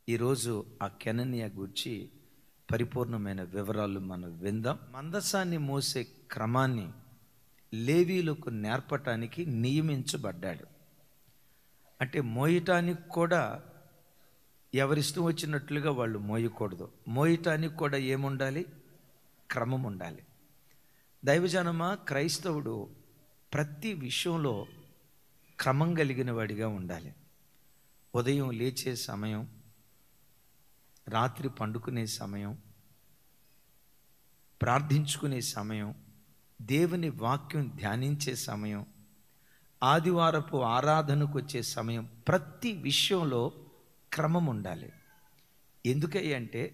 ఈరోజు ఆ కెననియా గూర్చి పరిపూర్ణమైన వివరాలు మనం విందాం. మందసాన్ని మోసే క్రమాన్ని లేవీలకు నేర్పటానికి నియమించబడ్డాడు. అంటే మోయటానికి కూడా ఎవరిష్టం వచ్చినట్లుగా వాళ్ళు మోయకూడదు. మోయటానికి కూడా ఏముండాలి? క్రమం ఉండాలి. దైవజనమా, క్రైస్తవుడు ప్రతి విషయంలో క్రమం కలిగిన వాడిగా ఉండాలి. ఉదయం లేచే సమయం, రాత్రి పండుకునే సమయం, ప్రార్థించుకునే సమయం, దేవుని వాక్యం ధ్యానించే సమయం, ఆదివారపు ఆరాధనకు వచ్చే సమయం, ప్రతి విషయంలో క్రమం ఉండాలి. ఎందుకంటే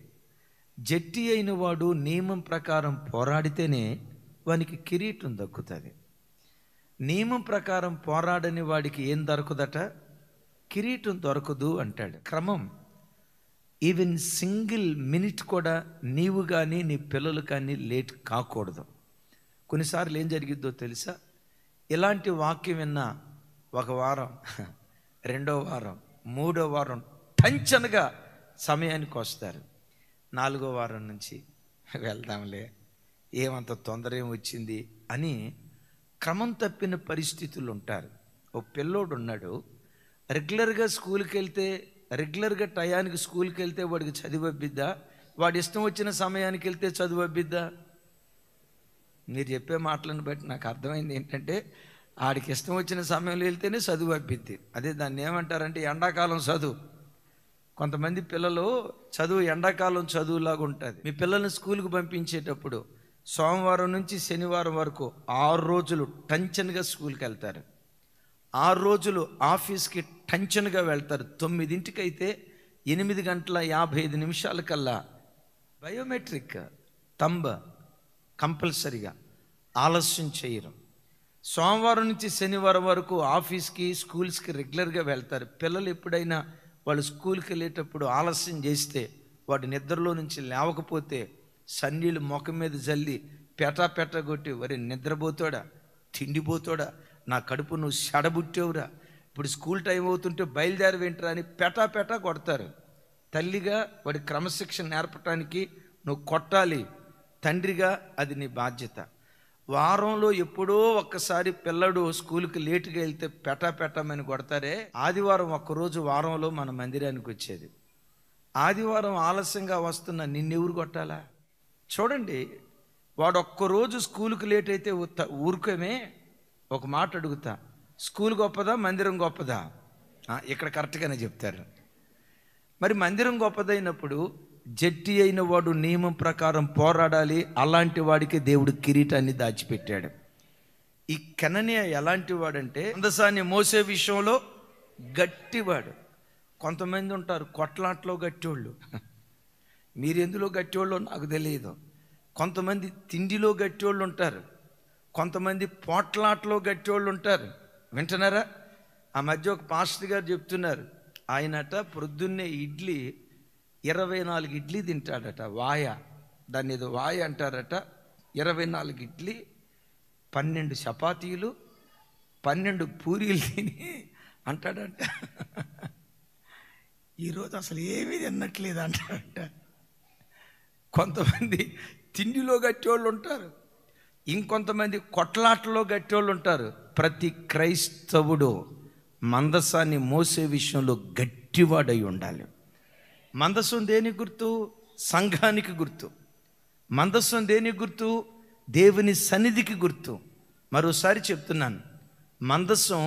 జట్టి అయిన వాడు నియమం ప్రకారం పోరాడితేనే వానికి కిరీటం దక్కుతుంది. నియమం ప్రకారం పోరాడని వాడికి ఏం దొరకదట? కిరీటం దొరకదు అంటాడు. క్రమం. ఈవెన్ సింగిల్ మినిట్ కూడా నీవు కానీ నీ పిల్లలు కానీ లేట్ కాకూడదు. కొన్నిసార్లు ఏం జరిగిద్దో తెలుసా? ఇలాంటి వాక్యం విన్నా ఒక వారం, రెండో వారం, మూడో వారం టంచనగా సమయానికి వస్తారు. 4వ వారం నుంచి వెళ్దాంలే, ఏమంత తొందర ఏం వచ్చింది అని క్రమం తప్పిన పరిస్థితులు ఉంటారు. ఓ పిల్లోడు ఉన్నాడు, రెగ్యులర్గా స్కూల్కి వెళ్తే, రెగ్యులర్గా టయానికి స్కూల్కి వెళ్తే వాడికి చదువు అబ్బిద్దా? వాడి ఇష్టం వచ్చిన సమయానికి వెళ్తే చదువు అబ్బిద్దా? మీరు చెప్పే మాటలను బట్టి నాకు అర్థమైంది ఏంటంటే, ఆడికి ఇష్టం వచ్చిన సమయంలో వెళ్తేనే చదువు అబ్బిద్ది. అదే దాన్ని ఏమంటారంటే ఎండాకాలం చదువు. కొంతమంది పిల్లలు చదువు ఎండాకాలం చదువులాగా ఉంటుంది. మీ పిల్లల్ని స్కూల్కి పంపించేటప్పుడు సోమవారం నుంచి శనివారం వరకు 6 రోజులు టెన్షన్గా స్కూల్కి వెళ్తారు. 6 రోజులు ఆఫీస్కి టెన్షన్గా వెళ్తారు. 9ంటికి అయితే 8:55 కల్లా బయోమెట్రిక్ తంబ కంపల్సరీగా, ఆలస్యం చేయరు. సోమవారం నుంచి శనివారం వరకు ఆఫీస్కి స్కూల్స్కి రెగ్యులర్గా వెళ్తారు. పిల్లలు ఎప్పుడైనా వాళ్ళు స్కూల్కి వెళ్ళేటప్పుడు ఆలస్యం చేస్తే, వాడు నిద్రలో నుంచి లేవకపోతే సన్నీళ్ళు ముఖం మీద జల్లి పెటా కొట్టి, వరి నిద్రపోతాడా, తిండిపోతాడా, నా కడుపు నువ్వు చెడబుట్టేవురా, ఇప్పుడు స్కూల్ టైం అవుతుంటే బయలుదేరి వెంటరా అని పెటా కొడతారు. తల్లిగా వాడి క్రమశిక్షణ నేర్పడానికి నువ్వు కొట్టాలి. తండ్రిగా అది నీ బాధ్యత. వారంలో ఎప్పుడో ఒక్కసారి పిల్లడు స్కూల్కి లేటుగా వెళ్తే పెట్టమని కొడతారే. ఆదివారం ఒక్కరోజు వారంలో మన మందిరానికి వచ్చేది. ఆదివారం ఆలస్యంగా వస్తున్న నిన్నెవరు కొట్టాలా? చూడండి, వాడు ఒక్కరోజు స్కూల్కి లేట్ అయితే ఊరుకోమే. ఒక మాట అడుగుతా, స్కూల్ గొప్పదా మందిరం గొప్పదా? ఇక్కడ కరెక్ట్గానే చెప్తారు. మరి మందిరం గొప్పదైనప్పుడు జట్టి అయిన వాడు నియమం ప్రకారం పోరాడాలి. అలాంటి వాడికి దేవుడు కిరీటాన్ని దాచిపెట్టాడు. ఈ కెననియా ఎలాంటి వాడంటే, మందసాన్ని మోసే విషయంలో గట్టివాడు. కొంతమంది ఉంటారు కొట్లాట్లో గట్టివాళ్ళు. మీరు ఎందులో గట్టివాళ్ళు నాకు తెలియదు. కొంతమంది తిండిలో గట్టివాళ్ళు ఉంటారు, కొంతమంది పోట్లాట్లో గట్టివాళ్ళు ఉంటారు. వింటున్నారా? ఆ మధ్య ఒక పాస్టర్ గారు చెప్తున్నారు, ఆయనట ప్రొద్దున్నే 24 ఇడ్లీ తింటాడట. వాయ, దాన్ని ఏదో వాయ అంటారట. 24 ఇడ్లీ, 12 చపాతీలు, 12 పూరీలు తిని అంటాడట, ఈరోజు అసలు ఏమీ తిన్నట్లేదు అంటాడట. కొంతమంది తిండిలో గట్టివాళ్ళు ఉంటారు, ఇంకొంతమంది కొట్లాటలో గట్టివాళ్ళు ఉంటారు. ప్రతి క్రైస్తవుడు మందసాన్ని మోసే విషయంలో గట్టివాడై ఉండాలి. మందసం దేని గుర్తు? సంఘానికి గుర్తు. మందసం దేని గుర్తు? దేవుని సన్నిధికి గుర్తు. మరోసారి చెప్తున్నాను, మందసం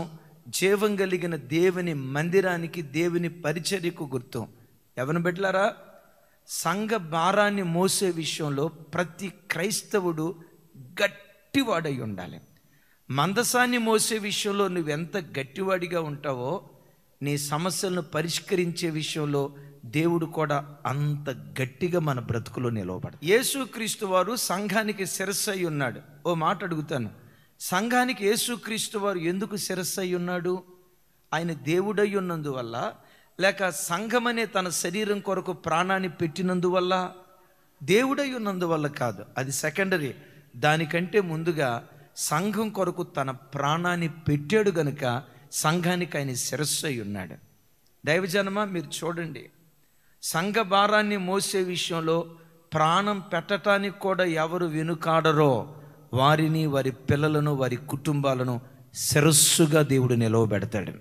జీవం కలిగిన దేవుని మందిరానికి, దేవుని పరిచర్యకు గుర్తు. ఎవరిని బిడ్డలారా, సంఘ భారాన్ని మోసే విషయంలో ప్రతి క్రైస్తవుడు గట్టివాడై ఉండాలి. మందసాన్ని మోసే విషయంలో నువ్వెంత గట్టివాడిగా ఉంటావో, నీ సమస్యలను పరిష్కరించే విషయంలో దేవుడు కూడా అంత గట్టిగా మన బ్రతుకులో నిలవబడ. యేసుక్రీస్తు వారు సంఘానికి శిరస్సు అయి ఉన్నాడు. ఓ మాట అడుగుతాను, సంఘానికి యేసుక్రీస్తు వారు ఎందుకు శిరస్సు అయి ఉన్నాడు? ఆయన దేవుడై ఉన్నందువల్ల, లేక సంఘమనే తన శరీరం కొరకు ప్రాణాన్ని పెట్టినందువల్ల? దేవుడై ఉన్నందువల్ల కాదు, అది సెకండరీ. దానికంటే ముందుగా సంఘం కొరకు తన ప్రాణాన్ని పెట్టాడు గనుక సంఘానికి ఆయన శిరస్సు అయి ఉన్నాడు. దైవజనమా, మీరు చూడండి, సంఘ భారాన్ని మోసే విషయంలో ప్రాణం పెట్టడానికి కూడా ఎవరు వెనుకాడరో వారిని, వారి పిల్లలను, వారి కుటుంబాలను శిరస్సుగా దేవుడు నిలవబెడతాడు.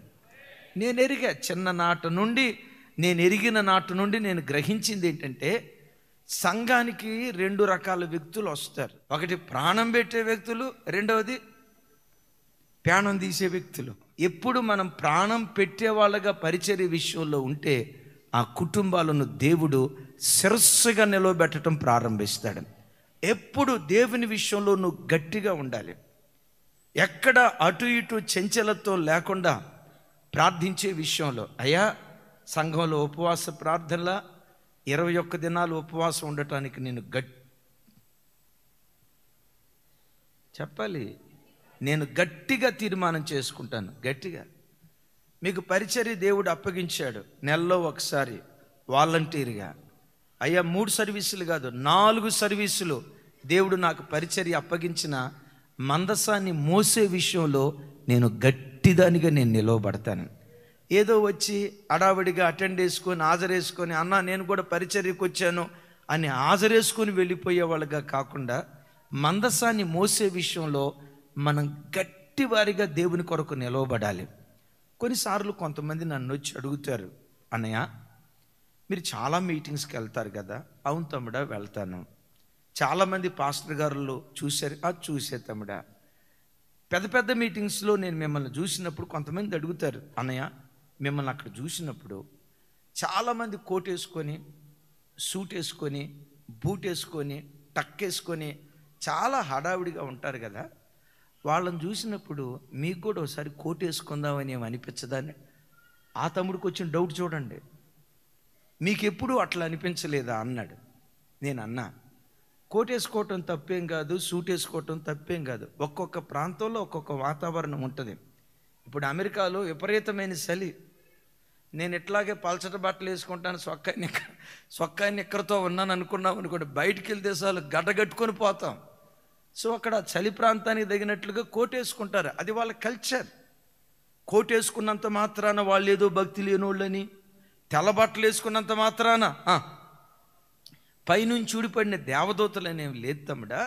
నేను ఎరిగిన నాటి నుండి నేను గ్రహించింది ఏంటంటే, సంఘానికి 2 రకాల వ్యక్తులు వస్తారు. ఒకటి ప్రాణం పెట్టే వ్యక్తులు, రెండవది ప్రాణం తీసే వ్యక్తులు. ఎప్పుడు మనం ప్రాణం పెట్టే వాళ్ళగా పరిచర్య విషయంలో ఉంటే ఆ కుటుంబాలను దేవుడు శిరస్సుగా నిలవబెట్టడం ప్రారంభిస్తాడు. ఎప్పుడు దేవుని విషయంలో నువ్వు గట్టిగా ఉండాలి. ఎక్కడ అటు ఇటు చంచలతో లేకుండా ప్రార్థించే విషయంలో, అయ్యా సంఘంలో ఉపవాస ప్రార్థనలా 21 దినాలు ఉపవాసం ఉండటానికి నేను చెప్పాలి, నేను గట్టిగా తీర్మానం చేసుకుంటాను. గట్టిగా మీకు పరిచర్య దేవుడు అప్పగించాడు, నెలలో ఒకసారి వాలంటీర్గా. అయ్యా 3 సర్వీసులు కాదు, 4 సర్వీసులు దేవుడు నాకు పరిచర్య అప్పగించిన మందసాన్ని మోసే విషయంలో నేను గట్టిదానిగా నేను నిలవబడతాను. ఏదో వచ్చి అడావిడిగా అటెండ్ చేసుకొని హాజరేసుకొని, అన్నా నేను కూడా పరిచర్యకు వచ్చాను అని హాజరేసుకొని వెళ్ళిపోయే వాళ్ళగా కాకుండా, మందసాన్ని మోసే విషయంలో మనం గట్టివారిగా దేవుని కొరకు నిలవబడాలి. కొన్నిసార్లు కొంతమంది నన్ను వచ్చి అడుగుతారు, అన్నయ్య మీరు చాలా మీటింగ్స్కి వెళ్తారు కదా. అవును తమ్ముడా, వెళ్తాను. చాలామంది పాస్టర్ గారులు చూశారు. చూసే తమ్ముడా. పెద్ద పెద్ద మీటింగ్స్లో నేను మిమ్మల్ని చూసినప్పుడు కొంతమంది అడుగుతారు, అన్నయ్య మిమ్మల్ని అక్కడ చూసినప్పుడు చాలామంది కోట్ వేసుకొని, సూట్ వేసుకొని, బూట్ వేసుకొని, టక్ వేసుకొని చాలా హడావిడిగా ఉంటారు కదా. వాళ్ళని చూసినప్పుడు మీకు కూడా ఒకసారి కోట్ వేసుకుందామని ఏమి అనిపించదని. ఆ తమ్ముడికి వచ్చిన డౌట్ చూడండి, మీకు ఎప్పుడు అట్లా అనిపించలేదా అన్నాడు. నేను అన్నా, కోట్ వేసుకోవటం తప్పేం కాదు, సూట్ వేసుకోవటం తప్పేం కాదు. ఒక్కొక్క ప్రాంతంలో ఒక్కొక్క వాతావరణం ఉంటుంది. ఇప్పుడు అమెరికాలో విపరీతమైన చలి. నేను ఇట్లాగే పల్చటి బట్టలు వేసుకుంటాను, సొక్కాయి నిక్కరతో ఉన్నాను అనుకున్నాం అనుకోండి, బయటికి వెళ్తే చాలు గడ్డగట్టుకొని పోతాం. సో అక్కడ చలి ప్రాంతానికి తగినట్లుగా కోట్ వేసుకుంటారు. అది వాళ్ళ కల్చర్. కోట్ వేసుకున్నంత మాత్రాన వాళ్ళు ఏదో భక్తి లేనోళ్ళని, తెల్ల బట్టలు వేసుకున్నంత మాత్రాన పైనుంచి ఊడిపడిన దేవదూతలు అనేవి లేదు తమ్ముడా.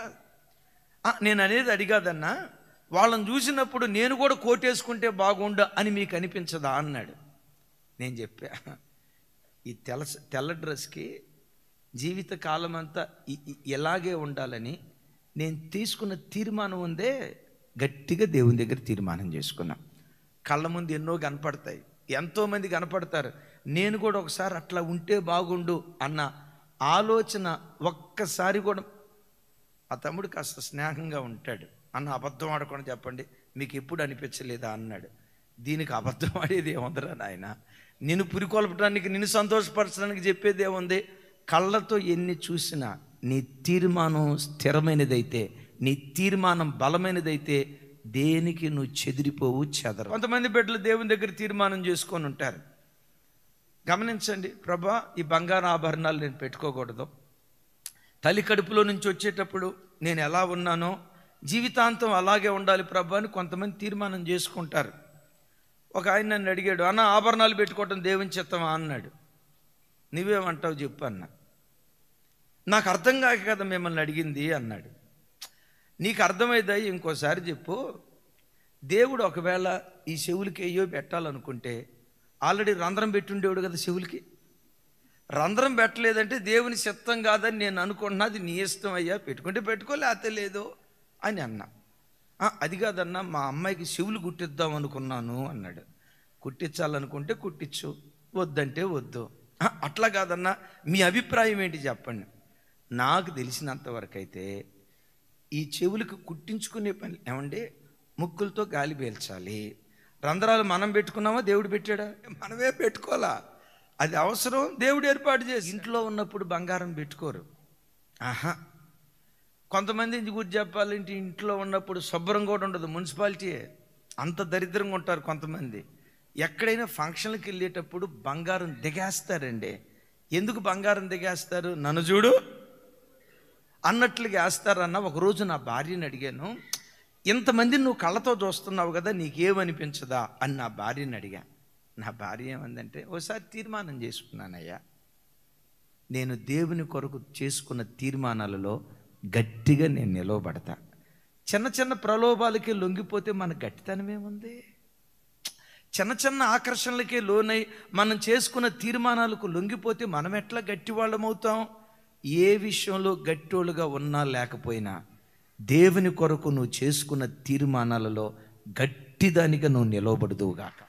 నేను అనేది అడిగాదన్నా, వాళ్ళని చూసినప్పుడు నేను కూడా కోట్ వేసుకుంటే బాగుండు అని మీకు అనిపించదా అన్నాడు. నేను చెప్పా, ఈ తెల్ల డ్రెస్కి జీవితకాలం అంతా ఎలాగే ఉండాలని నేను తీసుకున్న తీర్మానం ఉందే. గట్టిగా దేవుని దగ్గర తీర్మానం చేసుకున్నా. కళ్ళ ముందు ఎన్నో కనపడతాయి, ఎంతోమంది కనపడతారు. నేను కూడా ఒకసారి అట్లా ఉంటే బాగుండు అన్న ఆలోచన ఒక్కసారి కూడా. ఆ తమ్ముడు కాస్త స్నేహంగా ఉంటాడు. అన్న అబద్ధం ఆడకుండా చెప్పండి, మీకు ఎప్పుడు అనిపించలేదా అన్నాడు. దీనికి అబద్ధం ఆడేది ఏముందరా నాయన, నిన్ను పురికొల్పడానికి, నిన్ను సంతోషపరచడానికి చెప్పేది ఏముంది. కళ్ళతో ఎన్ని చూసినా నీ తీర్మానం స్థిరమైనదైతే, నీ తీర్మానం బలమైనదైతే దేనికి నువ్వు చెదిరిపోవు, చెదరు. కొంతమంది బిడ్డలు దేవుని దగ్గర తీర్మానం చేసుకొని ఉంటారు. గమనించండి, ప్రభా ఈ బంగారు ఆభరణాలు నేను పెట్టుకోకూడదు, తల్లి కడుపులో నుంచి వచ్చేటప్పుడు నేను ఎలా ఉన్నానో జీవితాంతం అలాగే ఉండాలి ప్రభా అని కొంతమంది తీర్మానం చేసుకుంటారు. ఒక ఆయన నన్ను అడిగాడు, అన్న ఆభరణాలు పెట్టుకోవటం దేవుని చిత్తమా అన్నాడు. నువ్వేమంటావు చెప్పు అన్న. నాకు అర్థం కాక కదా మిమ్మల్ని అడిగింది అన్నాడు. నీకు అర్థమైందా, ఇంకోసారి చెప్పు. దేవుడు ఒకవేళ ఈ చెవులకి అయ్యో పెట్టాలనుకుంటే ఆల్రెడీ రంధ్రం పెట్టుండేవాడు కదా చెవులకి. రంధ్రం పెట్టలేదంటే దేవుని చిత్తం కాదని నేను అనుకుంటున్నా, అది నీ ఇష్టం అయ్యా, పెట్టుకుంటే పెట్టుకో లేకపోతే లేదు అని అన్నా. అది కాదన్నా, మా అమ్మాయికి చెవులు కుట్టిద్దాం అనుకున్నాను అన్నాడు. కుట్టించాలనుకుంటే కుట్టించు, వద్దంటే వద్దు. అట్లా కాదన్నా, మీ అభిప్రాయం ఏంటి చెప్పండి. నాకు తెలిసినంతవరకు అయితే ఈ చెవులకు కుట్టించుకునే పని ఏమంటే ముక్కులతో గాలి పీల్చాలి. రంధ్రాలు మనం పెట్టుకున్నామా, దేవుడు పెట్టాడా? మనమే పెట్టుకోవాలా. అది అవసరం, దేవుడు ఏర్పాటు చేసి. ఇంట్లో ఉన్నప్పుడు బంగారం పెట్టుకోరు. కొంతమంది గురించి చెప్పాలంటే ఇంట్లో ఉన్నప్పుడు శుభ్రం కూడా ఉండదు, మున్సిపాలిటీయే అంత దరిద్రంగా ఉంటారు కొంతమంది. ఎక్కడైనా ఫంక్షన్కి వెళ్ళేటప్పుడు బంగారం దిగేస్తారండి. ఎందుకు బంగారం దిగేస్తారు? నన్ను చూడు అన్నట్లుగా వేస్తారన్న. ఒకరోజు నా భార్యని అడిగాను, ఇంతమందిని నువ్వు కళ్ళతో చూస్తున్నావు కదా, నీకేమనిపించదా అని నా భార్యని అడిగా. నా భార్య ఏమందంటే, ఓసారి తీర్మానం చేసుకున్నానయ్యా, నేను దేవుని కొరకు చేసుకున్న తీర్మానాలలో గట్టిగా నేను నిలవబడతా. చిన్న చిన్న ప్రలోభాలకే లొంగిపోతే మన గట్టితనమేముంది? చిన్న చిన్న ఆకర్షణలకే లోనై మనం చేసుకున్న తీర్మానాలకు లొంగిపోతే మనం ఎట్లా గట్టివాళ్ళమవుతాం? ఏ విషయంలో గట్టోళ్ళుగా ఉన్నా లేకపోయినా దేవుని కొరకు నువ్వు చేసుకున్న తీర్మానాలలో గట్టిదానిగా నువ్వు నిలవబడుదువుగాక.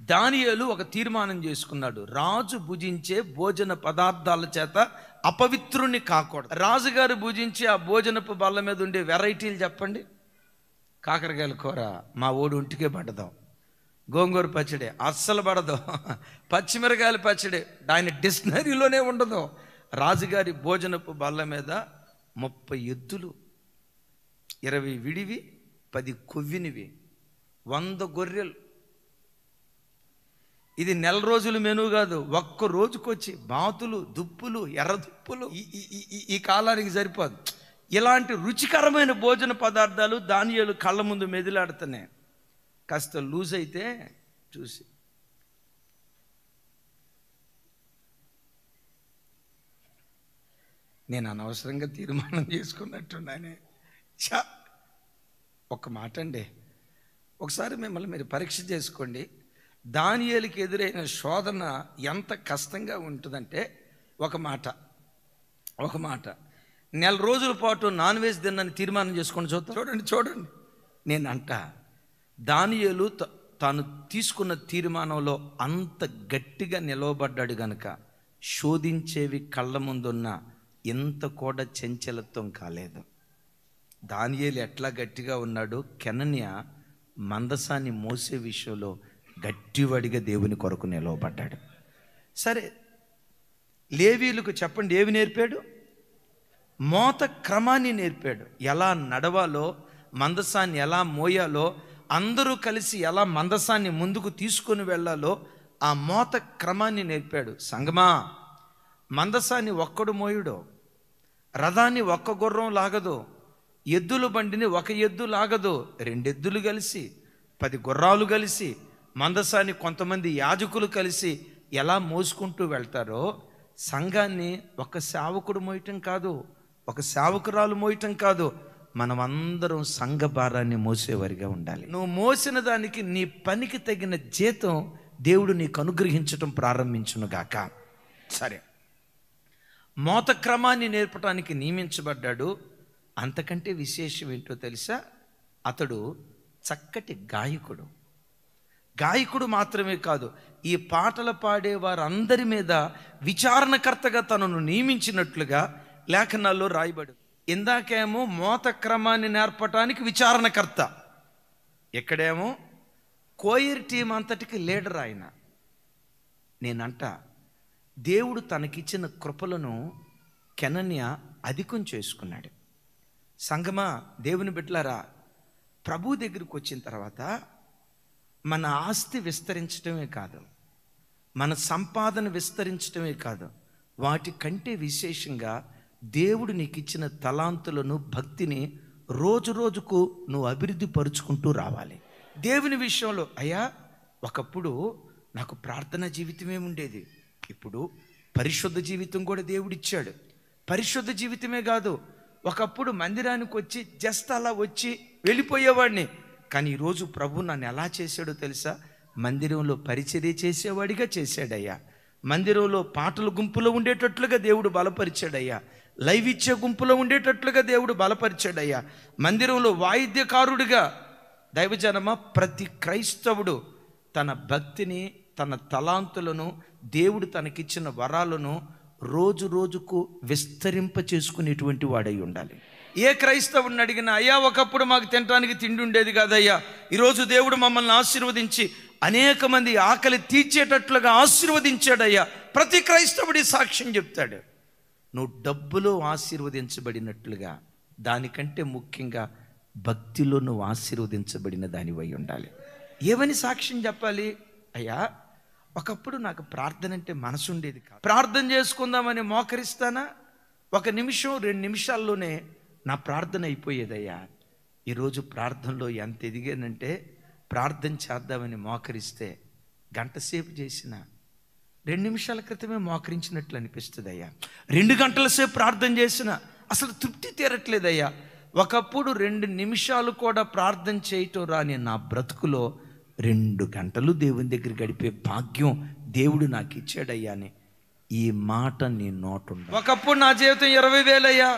దానియేలు ఒక తీర్మానం చేసుకున్నాడు, రాజు భుజించే భోజన పదార్థాల చేత అపవిత్రుణ్ణి కాకూడదు. రాజుగారు భుజించి ఆ భోజనపు బల్ల మీద ఉండే వెరైటీలు చెప్పండి. కాకరకాయల కూర మా ఓడి ఒంటికే పడదాం, గోంగూర పచ్చడి అస్సలు పడదు, పచ్చిమిరకాయల పచ్చడి ఆయన డిక్షనరీలోనే ఉండదు. రాజుగారి భోజనపు బల్ల మీద 30 ఎద్దులు, 20 విడివి, 10 కొవ్వినివి, 100 గొర్రెలు. ఇది నెల రోజుల మెనూ కాదు, ఒక్క రోజుకొచ్చి బాతులు, దుప్పులు, ఎర్ర దుప్పులు ఈ కాలానికి సరిపోదు. ఇలాంటి రుచికరమైన భోజన పదార్థాలు దానియేలు కళ్ళ ముందు మెదిలాడుతున్నాయి. కాస్త లూజ్ అయితే చూసి నేను అనవసరంగా తీర్మానం చేసుకున్నట్టున్నానే. ఒక మాట అండి, ఒకసారి మిమ్మల్ని మీరు పరీక్ష చేసుకోండి. దానియేలుకి ఎదురైన శోధన ఎంత కష్టంగా ఉంటుందంటే, ఒక మాట నెల రోజుల పాటు నాన్ వెజ్ తిన్నని తీర్మానం చేసుకొని చూడండి. నేను అంట దానియేలు తాను తీసుకున్న తీర్మానంలో అంత గట్టిగా నిలవబడ్డాడు గనుక శోధించేవి కళ్ళ ముందున్న ఎంత కూడా చంచలత్వం కాలేదు. దానియేలు ఎట్లా గట్టిగా ఉన్నాడు, కెనన్య మందసాన్ని మోసే విషయంలో గట్టివాడిగా దేవుని కొరకు నిలవబడ్డాడు. సరే, లేవీయులకు చెప్పండి ఏమి నేర్పాడు? మోత క్రమాన్ని నేర్పాడు. ఎలా నడవాలో, మందసాన్ని ఎలా మోయాలో, అందరూ కలిసి ఎలా మందసాన్ని ముందుకు తీసుకొని వెళ్ళాలో ఆ మోత క్రమాన్ని నేర్పాడు. సంగమా, మందసాన్ని ఒక్కడు మోయుడు, రథాన్ని ఒక్క గుర్రం లాగదు, ఎద్దుల బండిని ఒక ఎద్దు లాగదు, 2 ఎద్దులు కలిసి 10 గుర్రాలు కలిసి మందసాన్ని కొంతమంది యాజకులు కలిసి ఎలా మోసుకుంటూ వెళ్తారో, సంఘాన్ని ఒక సేవకుడు మోయటం కాదు, ఒక సేవకురాలు మోయటం కాదు, మనమందరం సంఘ భారాన్ని మోసేవారిగా ఉండాలి. నువ్వు మోసిన దానికి నీ పనికి తగిన జీతం దేవుడు నీకు అనుగ్రహించటం ప్రారంభించునుగాక. సరే, మోత క్రమాన్ని నేర్పడానికి నియమించబడ్డాడు. అంతకంటే విశేషం ఏంటో తెలుసా? అతడు చక్కటి గాయకుడు మాత్రమే కాదు, ఈ పాటలు పాడే వారందరి మీద విచారణకర్తగా తనను నియమించినట్లుగా లేఖనాల్లో రాయబడు. ఇందాకేమో మోత క్రమాన్ని నేర్పటానికి విచారణకర్త, ఎక్కడేమో కోయిర్ టీం అంతటికి లీడర్ ఆయన. నేనంట దేవుడు తనకిచ్చిన కృపలను కెనన్య అధికం చేసుకున్నాడు. సంగమా, దేవుని బిడ్డలారా, ప్రభు దగ్గరికి వచ్చిన తర్వాత మన ఆస్తి విస్తరించడమే కాదు, మన సంపాదన విస్తరించడమే కాదు, వాటి కంటే విశేషంగా దేవుడు నీకు ఇచ్చిన తలాంతులను, భక్తిని రోజు రోజుకు నువ్వు అభివృద్ధి పరుచుకుంటూ రావాలి. దేవుని విషయంలో, అయ్యా ఒకప్పుడు నాకు ప్రార్థన జీవితమే ఉండేది, ఇప్పుడు పరిశుద్ధ జీవితం కూడా దేవుడిచ్చాడు. పరిశుద్ధ జీవితమే కాదు, ఒకప్పుడు మందిరానికి వచ్చి జస్ట్ అలా వచ్చి వెళ్ళిపోయేవాడిని, కానీ ఈరోజు ప్రభు నన్ను ఎలా చేశాడో తెలుసా? మందిరంలో పరిచర్య చేసేవాడిగా చేశాడయ్యా. మందిరంలో పాటల గుంపులో ఉండేటట్లుగా దేవుడు బలపరిచాడయ్యా. లైవ్ ఇచ్చే గుంపులో ఉండేటట్లుగా దేవుడు బలపరిచాడయ్యా. మందిరంలో వాయిద్యకారుడిగా. దైవజనమ, ప్రతి క్రైస్తవుడు తన భక్తిని, తన తలాంతులను, దేవుడు తనకిచ్చిన వరాలను రోజు రోజుకు విస్తరింప చేసుకునేటువంటి వాడై ఉండాలి. ఏ క్రైస్తవుడిని అడిగినా, అయ్యా ఒకప్పుడు మాకు తినడానికి తిండి ఉండేది కాదయ్యా, ఈరోజు దేవుడు మమ్మల్ని ఆశీర్వదించి అనేక మంది ఆకలి తీర్చేటట్లుగా ఆశీర్వదించాడయ్యా. ప్రతి క్రైస్తవుడి సాక్ష్యం చెప్తాడు. నువ్వు డబ్బులో ఆశీర్వదించబడినట్లుగా, దానికంటే ముఖ్యంగా భక్తిలో నువ్వు ఆశీర్వదించబడిన దానివై ఉండాలి. ఏమని సాక్ష్యం చెప్పాలి? అయ్యా ఒకప్పుడు నాకు ప్రార్థన అంటే మనసు ఉండేది కాదు, ప్రార్థన చేసుకుందామని మోకరిస్తానా, 1 నిమిషం 2 నిమిషాల్లోనే నా ప్రార్థన అయిపోయేదయ్యా. ఈరోజు ప్రార్థనలో ఎంత ఎదిగానంటే, ప్రార్థన చేద్దామని మోకరిస్తే 1 గంట సేపు చేసిన 2 నిమిషాల క్రితమే మోకరించినట్లు అనిపిస్తుంది అయ్యా. 2 గంటల సేపు ప్రార్థన చేసిన అసలు తృప్తి తీరట్లేదయ్యా. ఒకప్పుడు 2 నిమిషాలు కూడా ప్రార్థన చేయటం రాని నా బ్రతుకులో 2 గంటలు దేవుని దగ్గర గడిపే భాగ్యం దేవుడు నాకు ఇచ్చాడయ్యా అని ఈ మాట నీ నోటు. ఒకప్పుడు నా జీవితం 20,000 అయ్యా.